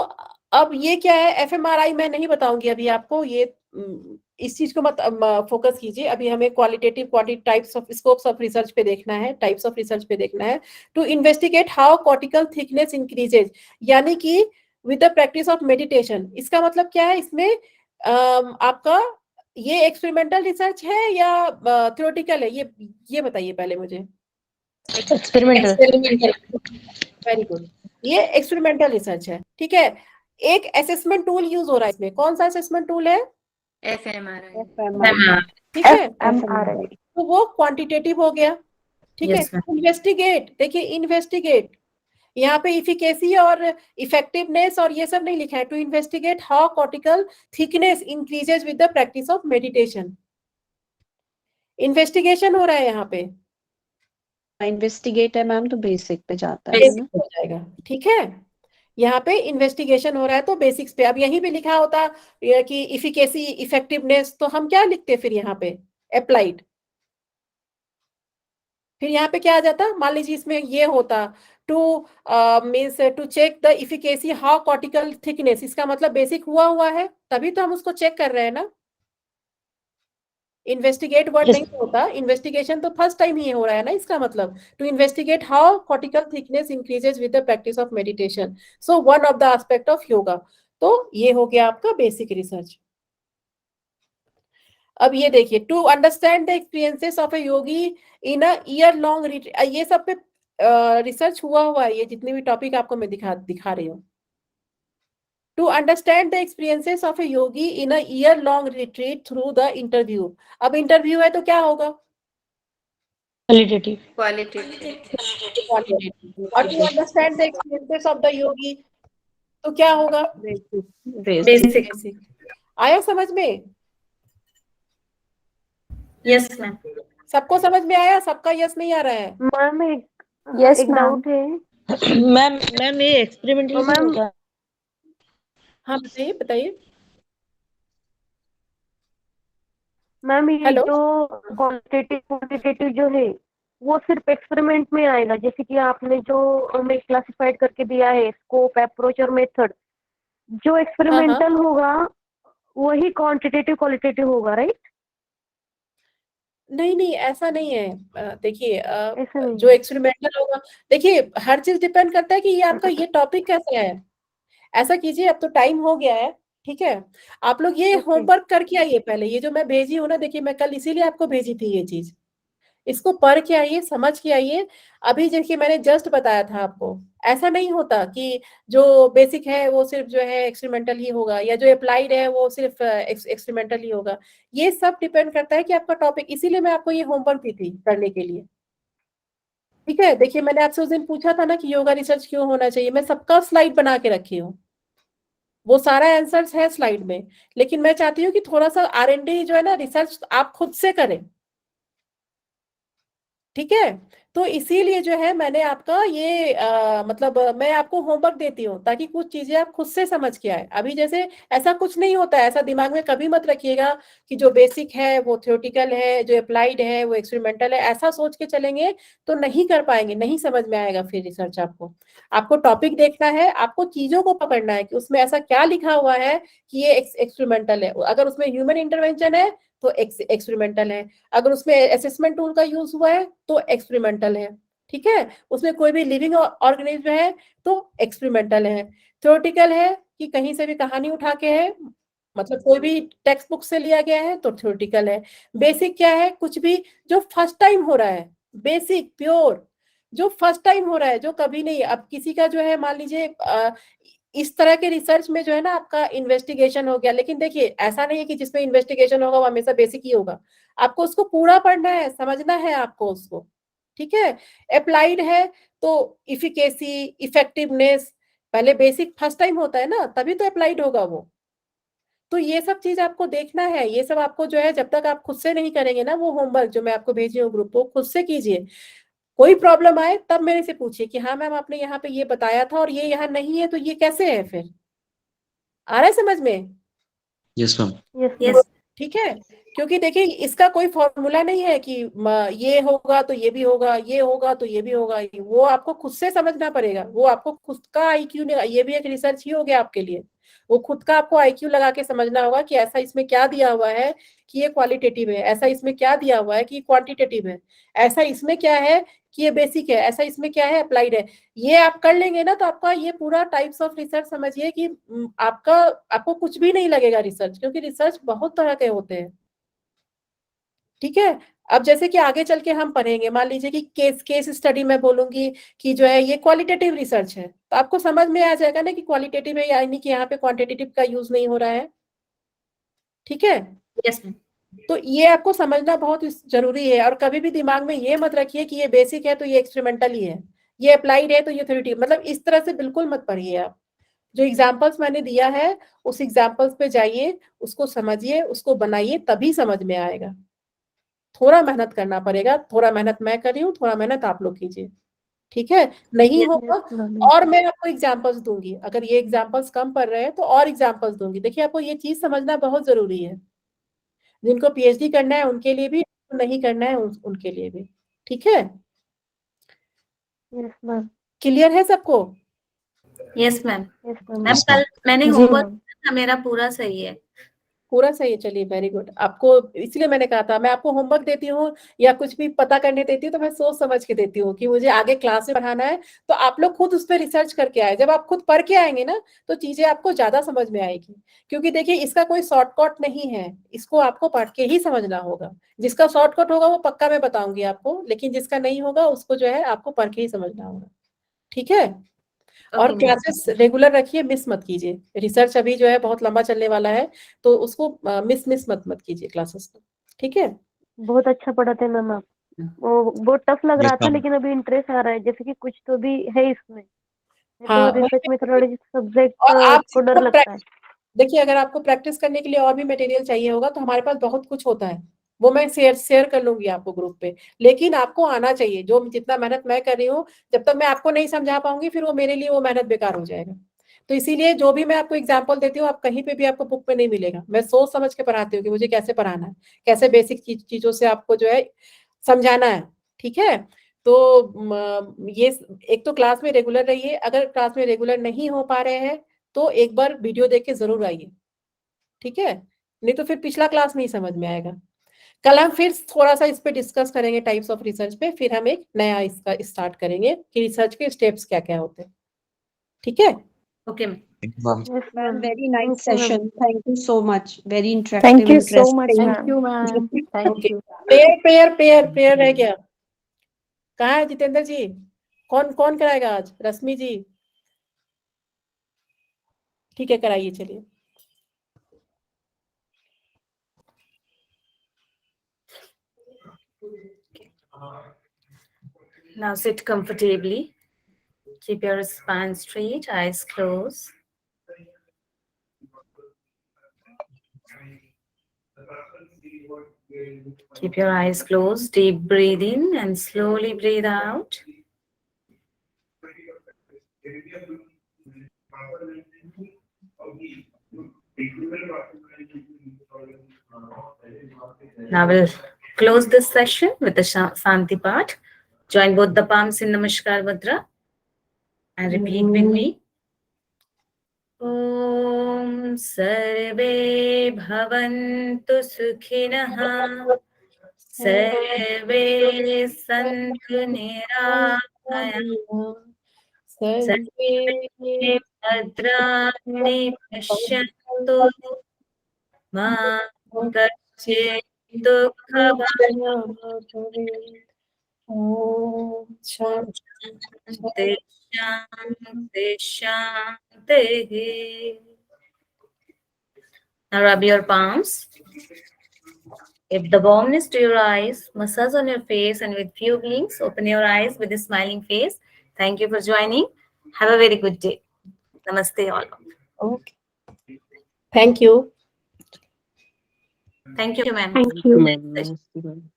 अब ये क्या है fMRI, मैं नहीं बताऊंगी अभी आपको, ये इस चीज को मत फोकस कीजिए। अभी हमें qualitative quantitative types of scopes of research पे देखना है, टाइप्स ऑफ रिसर्च पे देखना है। To investigate how cortical thickness increases, यानी कि with the practice of meditation. इसका मतलब क्या है, इसमें आपका ये एक्सपेरिमेंटल रिसर्च है या थ्योरेटिकल है, ये बताइए पहले मुझे। एक्सपेरिमेंटल। वेरी गुड, ये एक्सपेरिमेंटल रिसर्च है। ठीक है, एक असेसमेंट टूल यूज हो रहा है इसमें, कौन सा असेसमेंट टूल है? fMRI। ठीक है, FMRI। तो वो क्वांटिटेटिव हो गया। ठीक है, Yes, ma'am. इन्वेस्टिगेट, देखिए इन्वेस्टिगेट, यहाँ पे इफिकेसी और इफेक्टिवनेस और ये सब नहीं लिखा है। To investigate how cortical thickness increases with the practice of meditation. Investigation हो रहा है यहाँ पे, इन्वेस्टिगेट है मैम तो बेसिक पे जाता है बेसिक ना। हो जाएगा। ठीक है, यहाँ पे इन्वेस्टिगेशन हो रहा है तो बेसिक्स पे। अब यहीं पे लिखा होता कि इफिकेसी इफेक्टिवनेस, तो हम क्या लिखते फिर यहाँ पे? अप्लाइड। फिर यहाँ पे क्या आ जाता? मान लीजिए इसमें ये होता to means to check the efficacy how cortical thickness, इसका मतलब बेसिक हुआ है, तभी तो हम उसको चेक कर रहे हैं ना। इन्वेस्टिगेट वर्ड नहीं होता, इन्वेस्टिगेशन तो फर्स्ट टाइम ही हो रहा है ना, इसका मतलब to investigate how cortical thickness increases with the practice of meditation, so one of the aspect of yoga. तो ये हो गया आपका बेसिक रिसर्च। अब ये देखिए, to understand the experiences of a yogi in a year long retreat, ये सब पे रिसर्च हुआ है, ये जितने भी टॉपिक आपको मैं दिखा रही हूँ। To understand the experiences of a yogi in a year-long retreat through the interview. अब इंटरव्यू है तो क्या होगा? क्वालिटेटिव। Qualitative. और to understand the experiences of the yogi तो क्या होगा? Basic. आया समझ में? Yes, ma'am. सबको समझ में आया? सबका यस नहीं आ रहा है? मैम Yes, एक ma'am. डाउट है मैम ये एक्सपेरिमेंटल तो मैम होगा। हाँ बताइए। मैम ये हेलो? जो क्वांटिटेटिव जो है वो सिर्फ एक्सपेरिमेंट में आएगा, जैसे कि आपने जो हमें क्लासिफाइड करके दिया है स्कोप, अप्रोच और मेथड, जो एक्सपेरिमेंटल होगा वही क्वांटिटेटिव क्वालिटेटिव होगा, राइट? नहीं ऐसा नहीं है। देखिए ऐसा नहीं जो एक्सपेरिमेंटल होगा, देखिए हर चीज डिपेंड करता है कि ये आपका ये टॉपिक कैसा है। ऐसा कीजिए, अब तो टाइम हो गया है, ठीक है, आप लोग ये होमवर्क करके आइए पहले। ये जो मैं भेजी हूँ ना, देखिए मैं कल इसीलिए आपको भेजी थी ये चीज, इसको पढ़ के आइए, समझ के आइए। अभी देखिए मैंने जस्ट बताया था आपको, ऐसा नहीं होता कि जो बेसिक है वो सिर्फ जो है एक्सपेरिमेंटल ही होगा, या जो अप्लाइड है वो सिर्फ एक्सपेरिमेंटल ही होगा। ये सब डिपेंड करता है कि आपका टॉपिक, इसीलिए मैं आपको ये होमवर्क दी थी करने के लिए। ठीक है, देखिए मैंने आपसे उस दिन पूछा था ना कि योगा रिसर्च क्यों होना चाहिए, मैं सबका स्लाइड बना के रखी हूँ, वो सारा आंसर्स है स्लाइड में। लेकिन मैं चाहती हूँ कि थोड़ा सा R&D जो है ना, रिसर्च आप खुद से करें। ठीक है, तो इसीलिए जो है मैंने आपका ये मतलब मैं आपको होमवर्क देती हूँ ताकि कुछ चीजें आप खुद से समझ के आए। अभी जैसे ऐसा कुछ नहीं होता है, ऐसा दिमाग में कभी मत रखिएगा कि जो बेसिक है वो थ्योरेटिकल है, जो अप्लाइड है वो एक्सपेरिमेंटल है। ऐसा सोच के चलेंगे तो नहीं कर पाएंगे, नहीं समझ में आएगा फिर रिसर्च। आपको टॉपिक देखना है, आपको चीजों को पकड़ना है कि उसमें ऐसा क्या लिखा हुआ है कि ये एक्सपेरिमेंटल है। अगर उसमें ह्यूमन इंटरवेंशन है तो एक्सपेरिमेंटल है, अगर उसमें असेसमेंट टूल का यूज हुआ है तो एक्सपेरिमेंटल है। ठीक है, उसमें कोई भी लिविंग ऑर्गेनिज्म है तो एक्सपेरिमेंटल है। थ्योरेटिकल है कि कहीं से भी कहानी उठा के है, मतलब कोई भी टेक्स्ट बुक से लिया गया है तो थ्योरेटिकल है। बेसिक क्या है? कुछ भी जो फर्स्ट टाइम हो रहा है, बेसिक प्योर जो फर्स्ट टाइम हो रहा है, जो कभी नहीं। अब किसी का जो है मान लीजिए इस तरह के रिसर्च में जो है ना आपका इन्वेस्टिगेशन हो गया, लेकिन देखिए ऐसा नहीं है कि जिसमें इन्वेस्टिगेशन होगा वो हमेशा बेसिक ही होगा। आपको उसको पूरा पढ़ना है, समझना है आपको उसको। ठीक है, अप्लाइड है तो इफिकेसी, इफेक्टिवनेस, पहले बेसिक फर्स्ट टाइम होता है ना, तभी तो अप्लाइड होगा वो। तो ये सब चीज आपको देखना है, ये सब आपको जो है जब तक आप खुद से नहीं करेंगे ना, वो होमवर्क जो मैं आपको भेजी हूँ ग्रुप को खुद से कीजिए। कोई प्रॉब्लम आए तब मेरे से पूछिए कि हाँ मैम आपने यहाँ पे ये बताया था और ये यहाँ नहीं है, तो ये कैसे है? फिर आ रहा है समझ में? Yes ma'am. Yes. ठीक है, क्योंकि देखिए इसका कोई फॉर्मूला नहीं है कि ये होगा तो ये भी होगा, ये होगा तो ये भी होगा। वो आपको खुद से समझना पड़ेगा, वो आपको खुद का IQ, ये भी एक रिसर्च ही हो गया आपके लिए। वो खुद का आपको IQ लगा के समझना होगा कि ऐसा इसमें क्या दिया हुआ है कि ये क्वालिटेटिव है, ऐसा इसमें क्या दिया हुआ है कि क्वांटिटेटिव है, ऐसा इसमें क्या है कि ये बेसिक है, ऐसा इसमें क्या है अप्लाइड है। ये आप कर लेंगे ना तो आपका ये पूरा टाइप्स ऑफ रिसर्च समझिए कि आपको कुछ भी नहीं लगेगा रिसर्च, क्योंकि रिसर्च बहुत तरह के होते हैं। ठीक है, अब जैसे कि आगे चल के हम पढ़ेंगे, मान लीजिए कि केस स्टडी में बोलूंगी कि जो है ये क्वालिटेटिव रिसर्च है, तो आपको समझ में आ जाएगा ना कि क्वालिटेटिव है, यानी कि यहाँ पे क्वांटिटेटिव का यूज नहीं हो रहा है। ठीक है, Yes, ma'am. तो ये आपको समझना बहुत जरूरी है। और कभी भी दिमाग में ये मत रखिए कि ये बेसिक है तो ये एक्सपेरिमेंटल ही है, ये अप्लाइड है तो ये थ्योरेटिकल, मतलब इस तरह से बिल्कुल मत पढ़िए आप। जो एग्जाम्पल्स मैंने दिया है उस एग्जाम्पल्स पे जाइए, उसको समझिए, उसको बनाइए, तभी समझ में आएगा। थोड़ा मेहनत करना पड़ेगा, थोड़ा मेहनत मैं कर रही हूँ, थोड़ा मेहनत आप लोग कीजिए, ठीक है? नहीं होगा और मैं आपको एग्जाम्पल्स दूंगी। अगर ये एग्जाम्पल्स कम पड़ रहे हैं तो और एग्जाम्पल्स दूंगी। देखिए, आपको ये चीज समझना बहुत जरूरी है। जिनको पीएचडी करना है उनके लिए भी, नहीं करना है उनके लिए भी, ठीक है? Yes ma'am. क्लियर है सबको? Yes ma'am. Yes ma'am. Ma'am कल मैंने जी होमवर्क मैम। किया था, मेरा पूरा सही है। पूरा सही है, चलिए वेरी गुड। आपको इसलिए मैंने कहा था, मैं आपको होमवर्क देती हूँ या कुछ भी पता करने देती हूँ तो मैं सोच समझ के देती हूँ कि मुझे आगे क्लास में पढ़ाना है, तो आप लोग खुद उस पर रिसर्च करके आए। जब आप खुद पढ़ के आएंगे ना तो चीजें आपको ज्यादा समझ में आएगी। क्योंकि देखिए, इसका कोई शॉर्टकट नहीं है, इसको आपको पढ़ के ही समझना होगा। जिसका शॉर्टकट होगा वो पक्का मैं बताऊंगी आपको, लेकिन जिसका नहीं होगा उसको जो है आपको पढ़ के ही समझना होगा, ठीक है? और क्लासेस रेगुलर रखिए, मिस मत कीजिए। रिसर्च अभी जो है बहुत लंबा चलने वाला है, तो उसको मिस मत कीजिए क्लासेस को, ठीक है? बहुत अच्छा पढ़ाते हैं मैम आप। वो बहुत टफ लग रहा Yes, था ma'am. लेकिन अभी इंटरेस्ट आ रहा है, जैसे कि कुछ तो भी है इसमें। हाँ, तो रिसर्च मेथोडोलॉजी सब्जेक्ट और आप को डर लगता है। देखिए, अगर आपको प्रैक्टिस करने के लिए और भी मटेरियल चाहिए होगा तो हमारे पास बहुत कुछ होता है, वो मैं शेयर कर लूंगी आपको ग्रुप पे। लेकिन आपको आना चाहिए। जो जितना मेहनत मैं कर रही हूँ, जब तक मैं आपको नहीं समझा पाऊंगी फिर वो मेरे लिए वो मेहनत बेकार हो जाएगा। तो इसीलिए जो भी मैं आपको एग्जाम्पल देती हूँ, आप कहीं पे भी आपको बुक में नहीं मिलेगा। मैं सोच समझ के पढ़ाती हूँ कि मुझे कैसे पढ़ाना है, कैसे बेसिक चीजों से आपको जो है समझाना है, ठीक है? तो ये एक तो क्लास में रेगुलर रहिए। अगर क्लास में रेगुलर नहीं हो पा रहे हैं तो एक बार वीडियो देख के जरूर आइए, ठीक है? नहीं तो फिर पिछला क्लास नहीं समझ में आएगा। कल हम फिर थोड़ा सा इस पे डिस्कस करेंगे, टाइप्स ऑफ रिसर्च पे। फिर हम एक नया इसका स्टार्ट करेंगे कि रिसर्च के स्टेप्स क्या क्या होते हैं, ठीक है? Okay Ma'am. Yes ma'am ma'am. Very nice thank you ma'am. Session, thank you so much, very thank interactive, you so much interesting. Thank you ma'am, thank okay, you. Pair रह गया। कहाँ है जितेंद्र जी? कौन कौन कराएगा आज? रश्मि जी, ठीक है, कराइए, चलिए। Now sit comfortably. Keep your spine straight, eyes closed. Keep your eyes closed. Deep breathe in and slowly breathe out. Now we'll close this session with the Shanti Path. Join both the palms in Namaskar Mudra and repeat with me. Om Sarve Bhavantu Sukhinah Sarve Santu Nirabhaya Sarve Bhadrani Pashyantu Ma Kachchit Dukha Om Shanti Shanti Shanti. Now rub your palms. If the warmness to your eyes, massage on your face, and with few blinks, open your eyes with a smiling face. Thank you for joining. Have a very good day. Namaste all. Okay, thank you. Thank you, ma'am. Thank you. Namaste, ma'am.